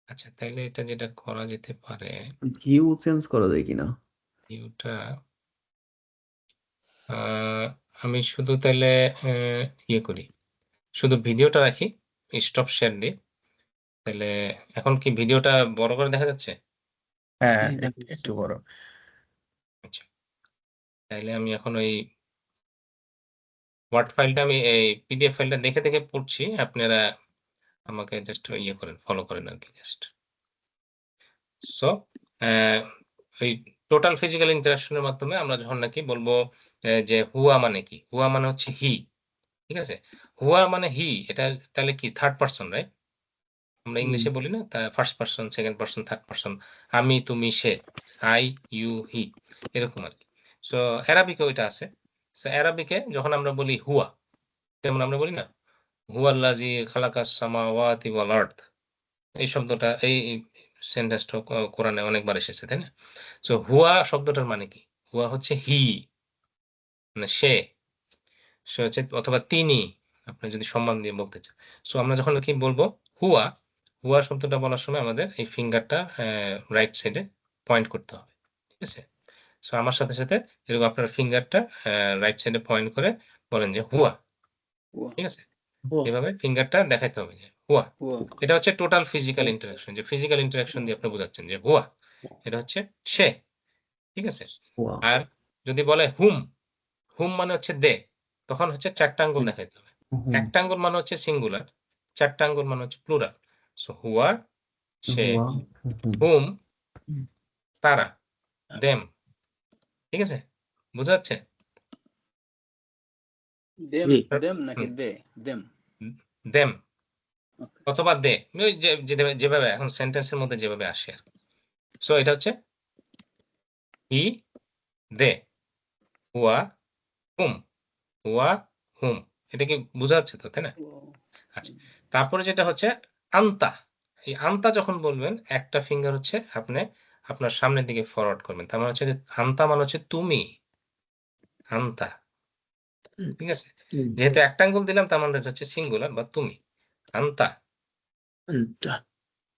আচ্ছা তাইলে এটা যেটা করা যেতে পারে,
ভিউ চেঞ্জ করা যায় কিনা?
ভিউটা আমি শুধু তাইলে ইয়ে করি, শুধু ভিডিওটা রাখি, স্টপ শেয়ার দিই। তাহলে এখন কি ভিডিওটা বড় করে দেখা যাচ্ছে?
হ্যাঁ,
হ্যাঁ, দেখা
একটু
যাচ্ছে।
বড়।
আচ্ছা, তাইলে আমি এখন ওই ওয়ার্ড ফাইলটা, আমি এই পিডিএফ ফাইলটা দেখে দেখে পড়ছি, আপনারা আমাকে জাস্ট ইয়ে করেন, ফলো করেন আর কি জাস্ট। সো ওই টোটাল ফিজিক্যাল ইন্টারাকশনের মাধ্যমে আমরা যখন নাকি বলবো যে হুয়া মানে কি, হুয়া মানে হচ্ছে হি। ঠিক আছে? হুয়া মানে হি, এটা তাহলে কি থার্ড পারসন, রাইট? আমরা ইংলিশে বলি না first person, second person, third person, আমি, তুমি, সে, আই, ইউ, হি, এরকম আর কি। সো অ্যারাবিকে ওইটা আছে। সো অ্যারাবিকে যখন আমরা বলি হুয়া, যেমন আমরা বলি না হুয়াল্লাযী খালাকাস সামাওয়াতি ওয়াল আরদ, এই শব্দটা এই সেন্টেন্সটা কোরআনে অনেকবার এসেছে তাই না? সো হুয়া শব্দটার মানে কি? হুয়া হচ্ছে হি, মানে সে হচ্ছে, অথবা তিনি, আপনি যদি সম্মান দিয়ে বলতে চান। সো আমরা যখন কি বলবো হুয়া, হুয়া শব্দটা বলার সময় আমাদের এই ফিঙ্গারটা রাইট সাইডে পয়েন্ট করতে হবে। ঠিক আছে? সো আমার সাথে সাথে এরকম আপনার ফিঙ্গারটা রাইট সাইডে পয়েন্ট করে বলেন যে হুয়া। ঠিক আছে? এভাবে ফিঙ্গারটা দেখাইতে হবে যে হুয়া। এটা হচ্ছে টোটাল ফিজিক্যাল ইন্টারাকশন, যে ফিজিক্যাল ইন্টারাকশন দিয়ে আপনি বোঝাচ্ছেন যে হুয়া, এটা হচ্ছে সে। ঠিক আছে?
Wow.
আর যদি বলে হুম, হুম মানে হচ্ছে দে, তখন হচ্ছে 4টা আঙ্গুল দেখাইতে হবে।
হুম।
একটা আঙ্গুল মানে হচ্ছে সিঙ্গুলার, 4টা আঙ্গুল মানে হচ্ছে প্লুরাল। সো হুয়া, সে,
Wow. হুম।
হুম, তারা, দেম, ঠিক আছে, বোঝা যাচ্ছে?
দেম
জি
দেম নাকি
হুম,
দে দেম?
Them
okay.
অথবা দে, ওই যেভাবে এখন সেন্টেন্সের মধ্যে যেভাবে আসে। সো এটা হচ্ছে হি, দে, হুয়া, হুম, হুয়া, হুম। এটা কি বোঝা যাচ্ছে তো, তাই না? আচ্ছা, তারপরে যেটা হচ্ছে আন্তা। এই আন্তা যখন বলবেন একটা ফিঙ্গার হচ্ছে আপনি আপনার সামনের দিকে ফরওয়ার্ড করবেন। তার মানে হচ্ছে যে আন্তা মানে হচ্ছে তুমি, আন্তা। ঠিক আছে, যেহেতু একটা আঙ্গুল দিলাম তার মানে এটা হচ্ছে সিঙ্গুলার বা তুমি, আন্তা।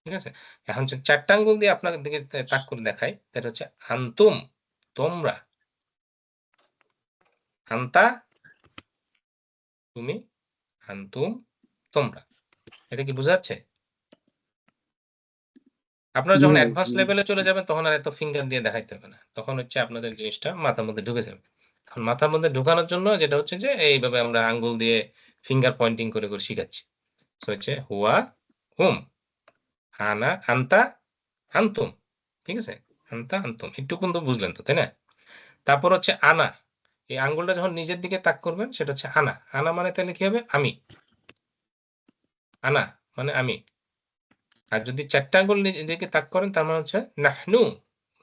ঠিক আছে, এখন হচ্ছে চারটা আঙ্গুল দিয়ে আপনার দিকে তাক করে দেখাই, এটা হচ্ছে আন্তুম, তোমরা, আন্তা তুমি, আন্তুম তোমরা। এটা কি বোঝা যাচ্ছে? আপনারা
জি
যখন
ভাই
অ্যাডভান্স লেভেলে চলে যাবেন তখন আর এত ফিঙ্গার দিয়ে দেখাইতে হবে না, তখন হচ্ছে আপনাদের জিনিসটা মাথার মধ্যে ঢুকে যাবে। এখন মাথার মধ্যে ঢুকানোর জন্য যেটা হচ্ছে যে এইভাবে আমরা আঙ্গুল দিয়ে ফিঙ্গার পয়েন্টিং করে করে শিখাচ্ছি। So হচ্ছে হুয়া, হুম, আনা, আন্তা, আন্তুম। ঠিক আছে, আন্তা, আন্তুম, একটু কিন্তু বুঝলেন তো, তাই না? তারপর হচ্ছে আনা, এই আঙ্গুলটা যখন নিজের দিকে তাক করবেন সেটা হচ্ছে আনা। আনা মানে তাহলে কি হবে? আমি, আনা মানে আমি। আর যদি চারটা আঙ্গুল নিজের দিকে তাক করেন তার মানে হচ্ছে নাহনু।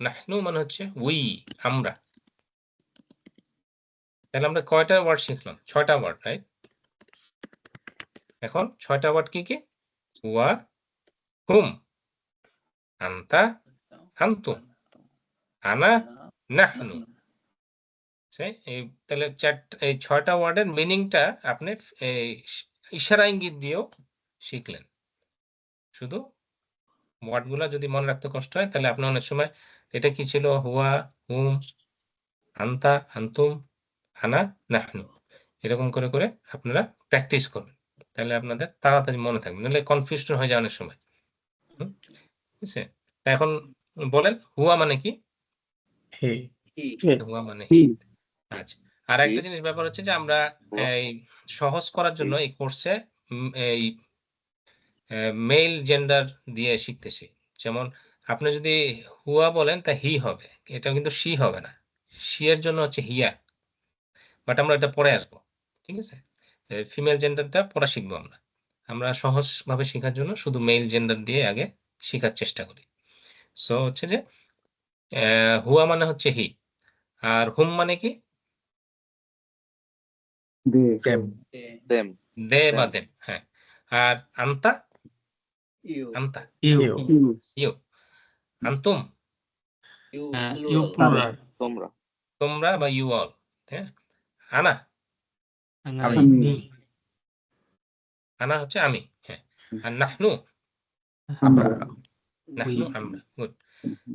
নাহনু মানে হচ্ছে উই, আমরা। তাহলে আমরা কয়টা ওয়ার্ড শিখলাম? 6টা ওয়ার্ড, রাইট? এখন 6টা ওয়ার্ড কি কি? হুয়া, হুম, আন্তা, আন্তুম, আনা, নাহনু। তাহলে এই 6টা ওয়ার্ডের মিনিংটা আপনি এই ইশারা ইঙ্গিত দিয়েও শিখলেন। শুধু ওয়ার্ডগুলা যদি মনে রাখতে কষ্ট হয় তাহলে আপনি অনেক সময় এটা কি ছিল, হুয়া, হুম, আন্তা, আন্তুম, আনা, নাহনু, এরকম করে করে আপনারা প্র্যাকটিস করবেন, তাহলে আপনাদের তাড়াতাড়ি মনে থাকবে, নাহলে কনফিউশন হয়ে যায় অনেক সময়। ঠিক আছে, তা এখন বলেন হুয়া মানে কি?
হে,
হুয়া মানে
হি
আচ্ছা, আর একটা জিনিস ব্যাপার হচ্ছে যে আমরা এই সহজ করার জন্য এই কোর্সে এই মেল জেন্ডার দিয়ে শিখতেছি। যেমন আপনি যদি হুয়া বলেন তা হি হবে, এটা কিন্তু শি হবে না, শি এর জন্য হচ্ছে হিয়া, বাট আমরা এটা পরে আসবো। ঠিক আছে, ফিমেল জেন্ডারটা পরে শিখবো আমরা। আমরা সহজভাবে শেখার জন্য শুধু মেল জেন্ডার দিয়ে আগে শেখার চেষ্টা করি। সো হচ্ছে যে হুয়া মানে হচ্ছে হি, আর হুম মানে কি?
দে
দেম,
them,
দে বা
them,
দেম, হ্যাঁ। আর আন্তা,
ইউ
আন্তা,
ইউ
ইউ,
ইউ
ইউ, আন্তুম,
ইউ
ইউ
প্লুরাল
প্লুরাল,
তোমরা,
তোমরা বা ইউ অল, হ্যাঁ। আনা,
আমি,
আমি
আনা হচ্ছে আমি, হ্যাঁ। আর নাহনু,
আমরা
আমরা,
নাহনু আমরা, গুড।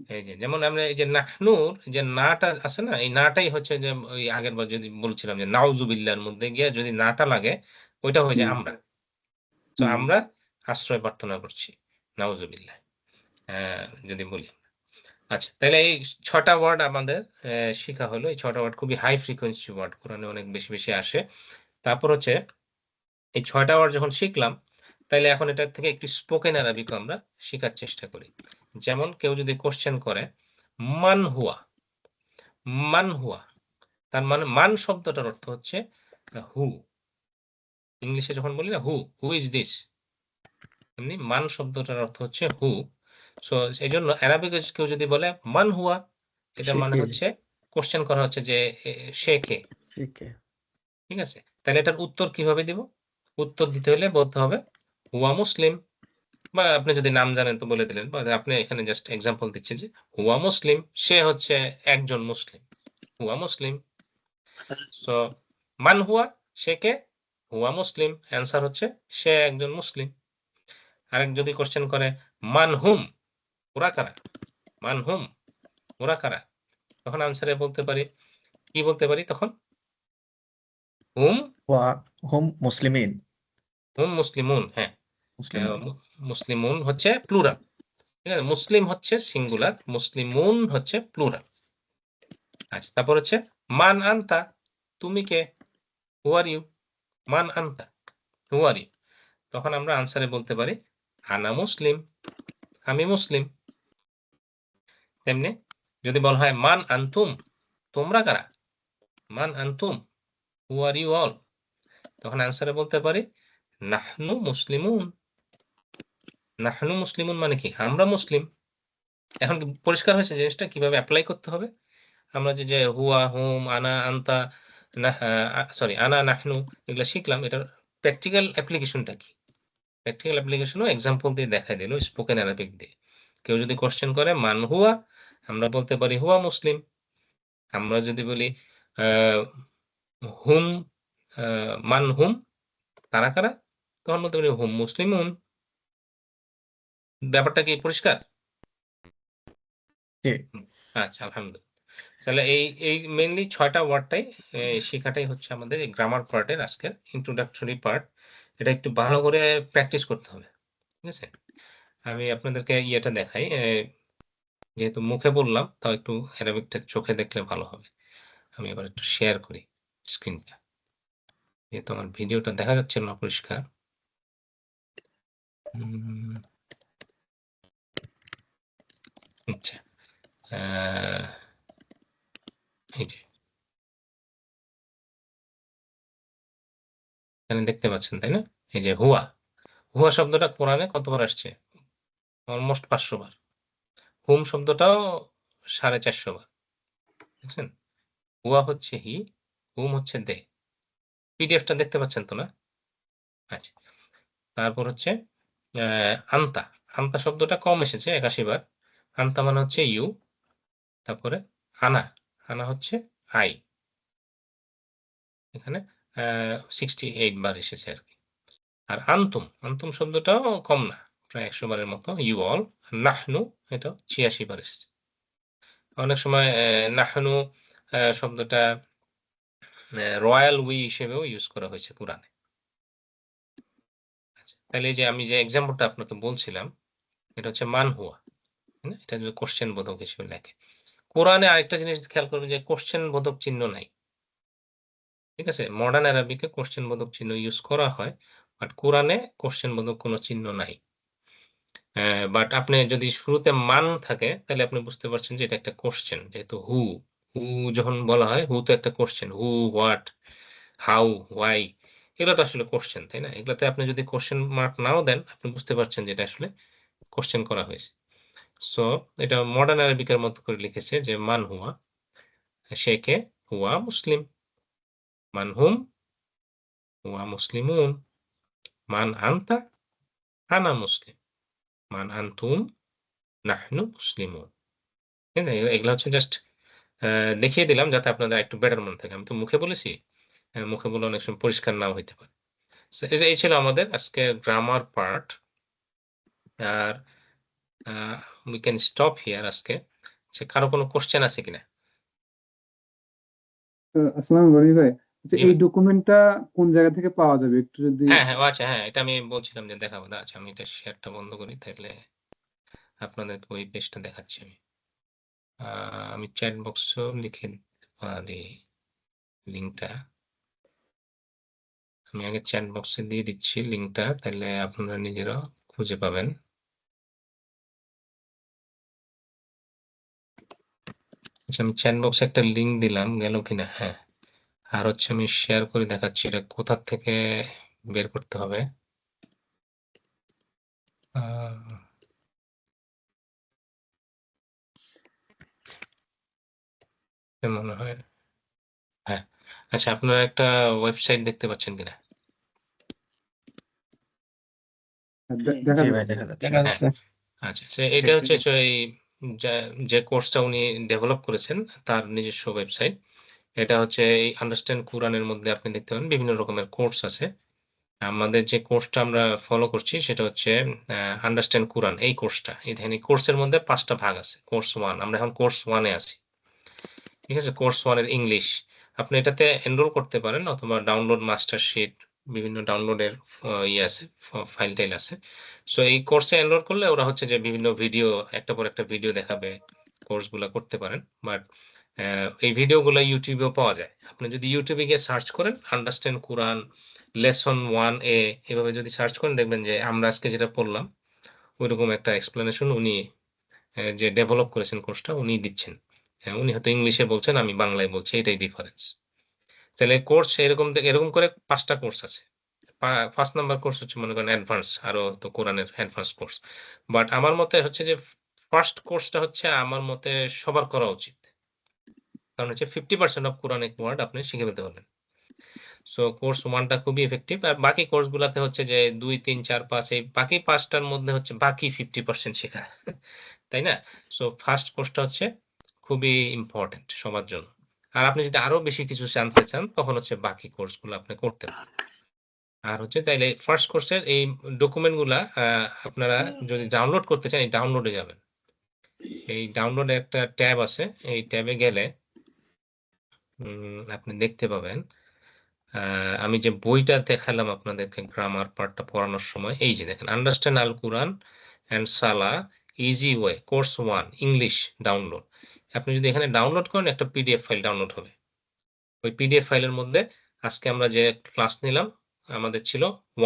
এই যে যেমন আমরা এই যে নাহনুর যে নাটা আছে না, এই নাটাই হচ্ছে যে ওই আগের বার যদি বলছিলাম যে নাউজুবিল্লাহর মধ্যে গিয়ে যদি নাটা লাগে ওইটা হয়ে যায় আমরা। তো আমরা আশ্রয় প্রার্থনা করছি, নাউজুবিল্লাহ, যদি বলি। আচ্ছা, তাহলে এই 6টা ওয়ার্ড আমাদের শেখা হলো। এই 6টা ওয়ার্ড খুবই হাই ফ্রিকোয়েন্সি ওয়ার্ড, কোরআনে অনেক বেশি বেশি আসে। তারপর হচ্ছে এই 6টা ওয়ার্ড যখন শিখলাম তাহলে এখন এটার থেকে একটু স্পোকেন আরবিক আমরা শেখার চেষ্টা করি। যেমন কেউ যদি কোশ্চেন করে মান হুয়া, মান হুয়া, তার মানে মান শব্দটার অর্থ হচ্ছে হু। ইংলিশে যখন বলি না হু, হু ইজ দিস, এমনি মান শব্দটার অর্থ হচ্ছে হু। সো এই জন্য অ্যারাবিকে কেউ যদি বলে মান হুয়া, এটা
সে
মানে
কে?
হচ্ছে কোশ্চেন করা হচ্ছে যে সে কে।
ঠিক
ঠিক আছে, তাহলে এটার উত্তর কিভাবে দিব? উত্তর দিতে হলে বলতে হবে হুয়া মুসলিম, বা আপনি যদি নাম জানেন তো বলে দিলেন, বা আপনি এখানে জাস্ট এক্সাম্পল দিচ্ছে যে হুয়া মুসলিম, সে হচ্ছে একজন মুসলিম, হুয়া মুসলিম। সো মান হুয়া, সে কে? হুয়া মুসলিম, অ্যান্সার হচ্ছে সে একজন মুসলিম। আরেক যদি কোশ্চেন করে মান হুম, ওরা কারা, মান হুম, ওরা কারা, তখন আনসারে বলতে পারি, কি বলতে পারি তখন? হুম,
ওয়া হুম মুসলিমিন,
হুম মুসলিমুন, হ্যাঁ।
মুসলিমুন,
মুসলিমুন হচ্ছে প্লুরাল, ঠিক আছে, মুসলিম হচ্ছে সিঙ্গুলার, মুসলিমুন হচ্ছে প্লুরাল। আচ্ছা, তারপর হচ্ছে মান আনতা, তুমি কে, হু আর ইউ, মান আনতা, হু আর ইউ, তখন আমরা আনসারে বলতে পারি আনা মুসলিম, আমি মুসলিম। তেমনি যদি বলা হয় মান আনতুম, তোমরা কারা, মান আনতুম, হু আর ইউ অল। তখন অ্যান্সারে বলতে পারি নাহনু মুসলিমুন। নাহনু মুসলিমুন মানে কি, আমরা মুসলিম। এখন কি পরিষ্কার হয়েছে জিনিসটা কিভাবে অ্যাপ্লাই করতে হবে? আমরা যে হুয়া, হুম, আনা, আন্তা, আনা, নাহনু এগুলো শিখলাম, এটার প্র্যাকটিক্যাল অ্যাপ্লিকেশনটা কি? প্র্যাকটিক্যাল অ্যাপ্লিকেশনও এক্সাম্পল দিয়ে দেখাই দিল, স্পোকেন অ্যারাবিক দিয়ে। কেউ যদি কোশ্চেন করে মান হুয়া, আমরা বলতে পারি হুয়া মুসলিম। আমরা যদি বলি হুম, মান হুম, তারা কারা, তখন বলতে পারি হুম মুসলিমুন। ব্যাপারটা কি পরিষ্কার?
জি।
আচ্ছা, আলহামদুলিল্লাহ। তাহলে এই মেইনলি 6টা ওয়ার্ডটাই শেখাটাই হচ্ছে আমাদের এই গ্রামার পার্টের আজকের ইন্ট্রোডাক্টরি পার্ট। এটা একটু ভালো করে প্র্যাকটিস করতে হবে, ঠিক আছে? আমি আপনাদেরকে ইয়েটা দেখাই, যেহেতু মুখে বললাম তাও একটু অ্যারাবিকটা চোখে দেখলে ভালো হবে। আমি এবার একটু শেয়ার করি স্ক্রিনটা, যেহেতু আমার ভিডিওটা দেখা যাচ্ছে না পরিষ্কার। আচ্ছা, এই যে এখানে দেখতে পাচ্ছেন তাই না? এই যে হুয়া, হুয়া শব্দটা কোরআনে কতবার আসছে? অলমোস্ট 500 বার। হুম শব্দটাও 450 বার, দেখছেন? হুয়া হচ্ছে হি, হুম হচ্ছে দে। পিডিএফটা দেখতে পাচ্ছেন তো না? আচ্ছা, তারপর হচ্ছে আন্তা। আন্তা শব্দটা কম এসেছে 81 বার। আন্তা মানে হচ্ছে ইউ। তারপরে আনা, আনা হচ্ছে আই, এখানে 68 বার এসেছে আর কি। আর আন্তুম, আন্তুম শব্দটাও কম না, প্রায় 100 বারের মতো। You all. নাহনু, এটা 86 বার এসেছে। অনেক সময় নাহনু শব্দটা রয়্যাল উই হিসেবেও ইউজ করা হয়েছে কোরআনে। আচ্ছা, তাহলে এই যে আমি যে এক্সাম্পলটা আপনাকে বলছিলাম, এটা হচ্ছে মান হুয়া, এটা যদি কোশ্চেন বোধক হিসেবে লেখে। কোরআনে আরেকটা জিনিস খেয়াল করবেন যে কোশ্চেন বোধক চিহ্ন নাই, ঠিক আছে? মডার্ন অ্যারাবিকে কোশ্চেন বোধক চিহ্ন ইউজ করা হয়, বাট কোরআনে কোশ্চেন বোধক কোনো চিহ্ন নাই। বাট আপনি যদি শুরুতে মান থাকে তাহলে আপনি বুঝতে পারছেন যে এটা একটা কোশ্চেন, যেহেতু হু, হু যখন বলা হয়, হু তো একটা question. Who, what, how, why, এগুলো তো আসলে কোশ্চেন, তাই না? এগুলোতে আপনি যদি কোশ্চেন মার্ক নাও দেন, আপনি বুঝতে পারছেন যে এটা আসলে কোশ্চেন করা হয়েছে। সো এটা মডার্ন অ্যারাবিকের মতো করে লিখেছে যে মান হুয়া, সে কে, হুয়া মুসলিম। মান হুম, হুয়া মুসলিমুন। মান আনতা, আনা মুসলিম। মান আনতুম, নাহনু মুসলিমুন। ঠিক আছে? এগুলো হচ্ছে জাস্ট দেখিয়ে দিলাম যাতে আপনাদের একটু বেটার মনে থাকে। আমি তো মুখে বলেছি, মুখে বলে অনেক সময় পরিষ্কার নাও হইতে পারে। So, এই ছিল আমাদের আজকে গ্রামার পার্ট। আর উই ক্যান স্টপ হিয়ার আজকে। কারো কোনো কোশ্চেন আছে কিনা?
আসসালামু আলাইকুম ভাই, আচ্ছা
জি
এই
ভাই।
ডকুমেন্টটা কোন জায়গা থেকে পাওয়া যাবে একটু যদি।
হ্যাঁ, হ্যাঁ, আচ্ছা, হ্যাঁ, এটা আমি বলছিলাম যে দেখাবো। আচ্ছা, আমি এটা শেয়ারটা বন্ধ করি, তাহলে আপনাদেরকে ওই পেজটা দেখাচ্ছি আমি। আমি চ্যাট বক্সেও লিখে দিতে পারি লিঙ্কটা। আমি আগে চ্যাট বক্সে দিয়ে দিচ্ছি লিঙ্কটা, তাহলে আপনারা নিজেরা খুঁজে পাবেন। আচ্ছা, আমি চ্যাট বক্সে একটা লিঙ্ক দিলাম, গেল কিনা? হ্যাঁ। আর হচ্ছে আমি শেয়ার করে দেখাচ্ছি এটা কোথা থেকে বের করতে হবে। মনে হয়, হ্যাঁ। আচ্ছা, আপনারা একটা ওয়েবসাইট দেখতে পাচ্ছেন কিনা?
দেখা
জি ভাই,
যাচ্ছে।
দেখা যাচ্ছে।
হ্যাঁ, আচ্ছা, এটা হচ্ছে এই যে কোর্সটা উনি ডেভেলপ করেছেন তার নিজস্ব ওয়েবসাইট। এটা হচ্ছে এই আন্ডারস্ট্যান্ড কুরআনের মধ্যে আপনি দেখতে পাবেন বিভিন্ন রকমের কোর্স আছে। আমাদের যে কোর্সটা আমরা ফলো করছি সেটা হচ্ছে আন্ডারস্ট্যান্ড কুরআন, এই কোর্সটা। এই দেখেন, এই কোর্সের মধ্যে 5টা ভাগ আছে। কোর্স 1, আমরা এখন কোর্স 1-এ আছি, ঠিক আছে? কোর্স 1-এর ইংলিশ। আপনি এটাতে এনরোল করতে পারেন অথবা ডাউনলোড মাস্টার শিট, বিভিন্ন ডাউনলোডের ইয়ে আছে, ফাইল টাইল আছে। সো এই কোর্সে এনরোল করলে ওরা হচ্ছে যে বিভিন্ন ভিডিও, একটা পর একটা ভিডিও দেখাবে, কোর্সগুলো করতে পারেন। বাট এই ভিডিওগুলো ইউটিউবেও পাওয়া যায়। আপনি যদি ইউটিউবে গিয়ে সার্চ করেন আন্ডারস্ট্যান্ড কুরআন লেসন 1A, এভাবে যদি সার্চ করেন দেখবেন যে আমরা আজকে যেটা পড়লাম ওইরকম একটা এক্সপ্লেনেশন উনি যে ডেভেলপ করেছেন কোর্সটা উনি দিচ্ছেন। হ্যাঁ, উনি হয়তো ইংলিশে বলছেন, আমি বাংলায় বলছি, এটাই ডিফারেন্স। তাহলে কোর্স এরকম করে 5টা কোর্স আছে। ফার্স্ট নাম্বার কোর্স হচ্ছে মনে করেন অ্যাডভান্স, আরো তো কোরআনের অ্যাডভান্স কোর্স। বাট আমার মতে হচ্ছে যে ফার্স্ট কোর্সটা হচ্ছে আমার মতে সবার করা উচিত, কারণ হচ্ছে 50% অফ কোরআনিক ওয়ার্ড আপনি শিখে ফেলতে পারবেন। সো কোর্স 1টা খুবই এফেক্টিভ, আর বাকি কোর্স গুলাতে হচ্ছে যে 2, 3, 4, 5 এই বাকি 5টার মধ্যে হচ্ছে বাকি 50% শেখা, তাই না? সো ফার্স্ট কোর্সটা হচ্ছে খুবই ইম্পর্টেন্ট সবার জন্য। আর আপনি যদি আরো বেশি কিছু জানতে চান তখন হচ্ছে বাকি কোর্সগুলো আপনি করতে পারেন। আর হচ্ছে তাইলে ফার্স্ট কোর্সের এই ডকুমেন্ট গুলা আপনারা যদি ডাউনলোড করতে চান, এই ডাউনলোডে যাবেন। এই ডাউনলোডে একটা ট্যাব আছে, এই ট্যাবে গেলে আপনি দেখতে পাবেন আমি যে বইটা দেখালাম আপনাদেরকে গ্রামার পার্টটা পড়ানোর সময়, এই যে দেখেন আন্ডারস্ট্যান্ড আল কুরআন অ্যান্ড সালা easy way course 1 English download. আপনি যদি এখানে ডাউনলোড করেন একটা পিডিএফ ফাইল ডাউনলোড হবে। ওই পিডিএফ ফাইলের মধ্যে আজকে আমরা যে ক্লাস নিলাম আমাদের ছিল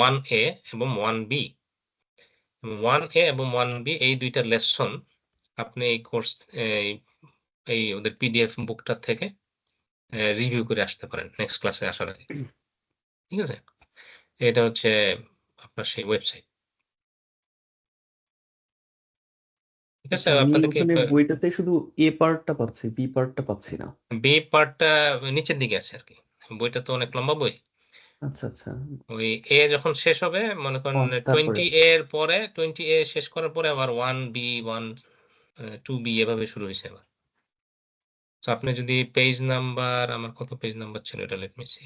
1A এবং 1B। 1A এবং 1B এই দুইটা লেসন আপনি এই কোর্স এই ওদের পিডিএফ বুকটা থেকে রিভিউ করে আসতে পারেন নেক্সট ক্লাসে আসার আগে। ঠিক আছে, এটা হচ্ছে আপনার সেই ওয়েবসাইট। ঠিক আছে,
আচ্ছা, আমি
আপনাদেরকে
ওখানে বইটাতে শুধু এ পার্টটা পাচ্ছি, বি পার্টটা পাচ্ছি না।
বি পার্টটা নিচের দিকে আছে আর কি। বইটা তো অনেক লম্বা বই।
আচ্ছা আচ্ছা,
ওই এ যখন শেষ হবে মনে করেন
তারপরে
20A এর পরে 20A শেষ করার পরে আবার 1B 2B এভাবে শুরু হয়েছে আবার। তো আপনি যদি পেজ নাম্বার, আমার কত পেজ নাম্বার ছিল এটা, let me see,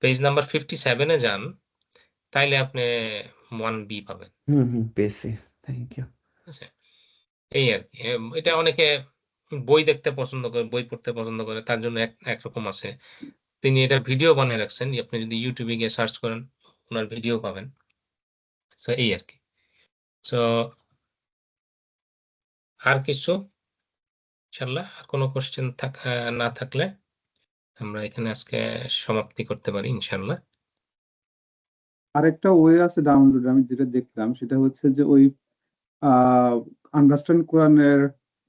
page number 57 এ যান, তাইলে আপনি 1B পাবেন।
পেয়েছি, থ্যাংক ইউ।
ঠিক আছে, এই আর কি। এটা অনেকে বই দেখতে পছন্দ করে, বই পড়তে পছন্দ করে, তার জন্য একরকম আছে। তিনি এটা ভিডিও বানিয়ে রাখছেন, আপনি যদি ইউটিউবে গিয়ে সার্চ করেন ওনার ভিডিও পাবেন। সো এই আর কি। সো আর কিছু ইনশাল্লাহ, আর কোনো কোশ্চেন না থাকলে আমরা এখানে আজকে সমাপ্তি করতে পারি ইনশাল্লাহ।
আরেকটা ওয়ে আছে ডাউনলোড, আমি যেটা দেখলাম সেটা হচ্ছে যে ওই আন্ডারস্ট্যান্ড কোরআনের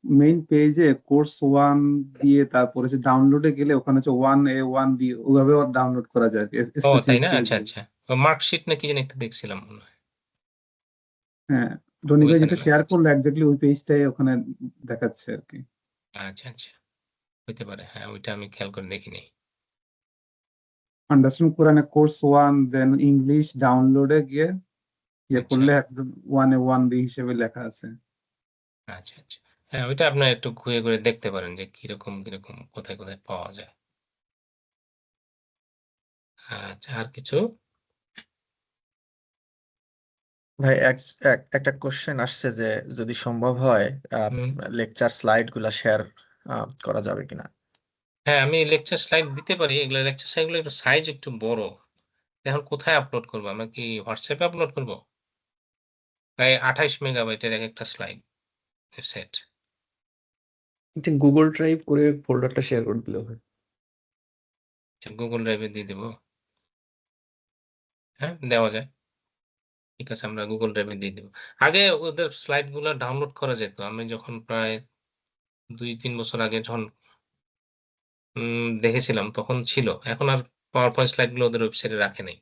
মেইন পেজে কোর্স 1 দিয়ে তারপরে যে ডাউনলোডে গেলে ওখানে হচ্ছে 1A 1B ওভাবে ডাউনলোড করা যায়
ও
স্পেসিফিক
তাই না,
পেজ।
আচ্ছা আচ্ছা, মার্কশিট নাকি যেন একটা দেখছিলাম মনে হয়।
হ্যাঁ, রনি ভাই
ওইখানে
যেটা
লেখা
শেয়ার
আছে।
করলো এক্স্যাক্টলি ওই পেজটাই ওখানে দেখাচ্ছে আর কি।
আচ্ছা আচ্ছা, হইতে পারে, হ্যাঁ ওইটা আমি খেয়াল করে দেখিনি।
আন্ডারস্ট্যান্ড কোরআনে কোর্স 1 দেন ইংলিশ ডাউনলোডে গিয়ে ইয়ে
আচ্ছা
করলে একদম 1A 1B হিসেবে লেখা আছে।
আচ্ছা আচ্ছা, হ্যাঁ ওইটা আপনার একটু ঘুরে ঘুরে দেখতে পারেন যে কিরকম কিরকম কোথায় কোথায় পাওয়া যায়। আচ্ছা, আর কিছু?
ভাই একটা কোশ্চেন আসছে যে যদি সম্ভব হয়
হুম।
লেকচার স্লাইড গুলা শেয়ার করা যাবে কিনা।
হ্যাঁ, আমি লেকচার স্লাইড দিতে পারি। এগুলো লেকচার স্লাইড গুলো একটু সাইজ একটু বড়। এখন কোথায় আপলোড করবো? আমরা কি হোয়াটসঅ্যাপে আপলোড করবো? প্রায় 28 মেগাবাইটের এক একটা স্লাইড সেট।
এটা গুগল ড্রাইভ করে ফোল্ডারটা শেয়ার করে দিলে হয়।
আচ্ছা, গুগল ড্রাইভে দিয়ে দেবো। হ্যাঁ, দেওয়া যায়। ঠিক আছে, আমরা গুগল ড্রাইভে দিয়ে দেবো। আগে ওদের স্লাইড গুলো ডাউনলোড করা যেত। আমি যখন প্রায় 2-3 বছর আগে যখন দেখেছিলাম তখন ছিল। এখন আর পাওয়ার পয়েন্ট স্লাইড গুলো ওদের ওয়েবসাইটে রাখে নাই।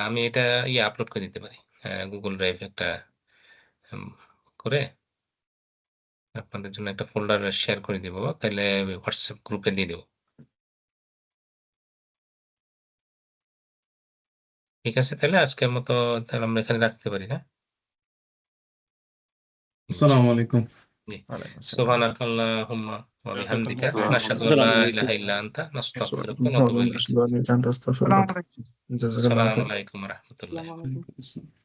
আমি এটা আপলোড করে দিতে পারি গুগল ড্রাইভ একটা করে আপনাদের জন্য একটা ফোল্ডার শেয়ার করে দিব, তাহলে হোয়াটসঅ্যাপ গ্রুপে দিয়ে দেবো। ঠিক আছে, তাহলে আজকের মতো তাহলে আমরা এখানে রাখতে পারি না?
আসসালামু আলাইকুম।
জি,
ওয়ালাইকুম আসসালাম।
সুবহানাকাল্লাহুম্মা ওয়া বিহামদিকা নাশহাদু আল্লা ইলাহা ইল্লা আনতা নাস্তাগফিরুকা ওয়া নাতুবু ইলাইক।
আসসালামু আলাইকুম।
আসসালামু আলাইকুম ওয়া রাহমাতুল্লাহ।
আসসালামু আলাইকুম।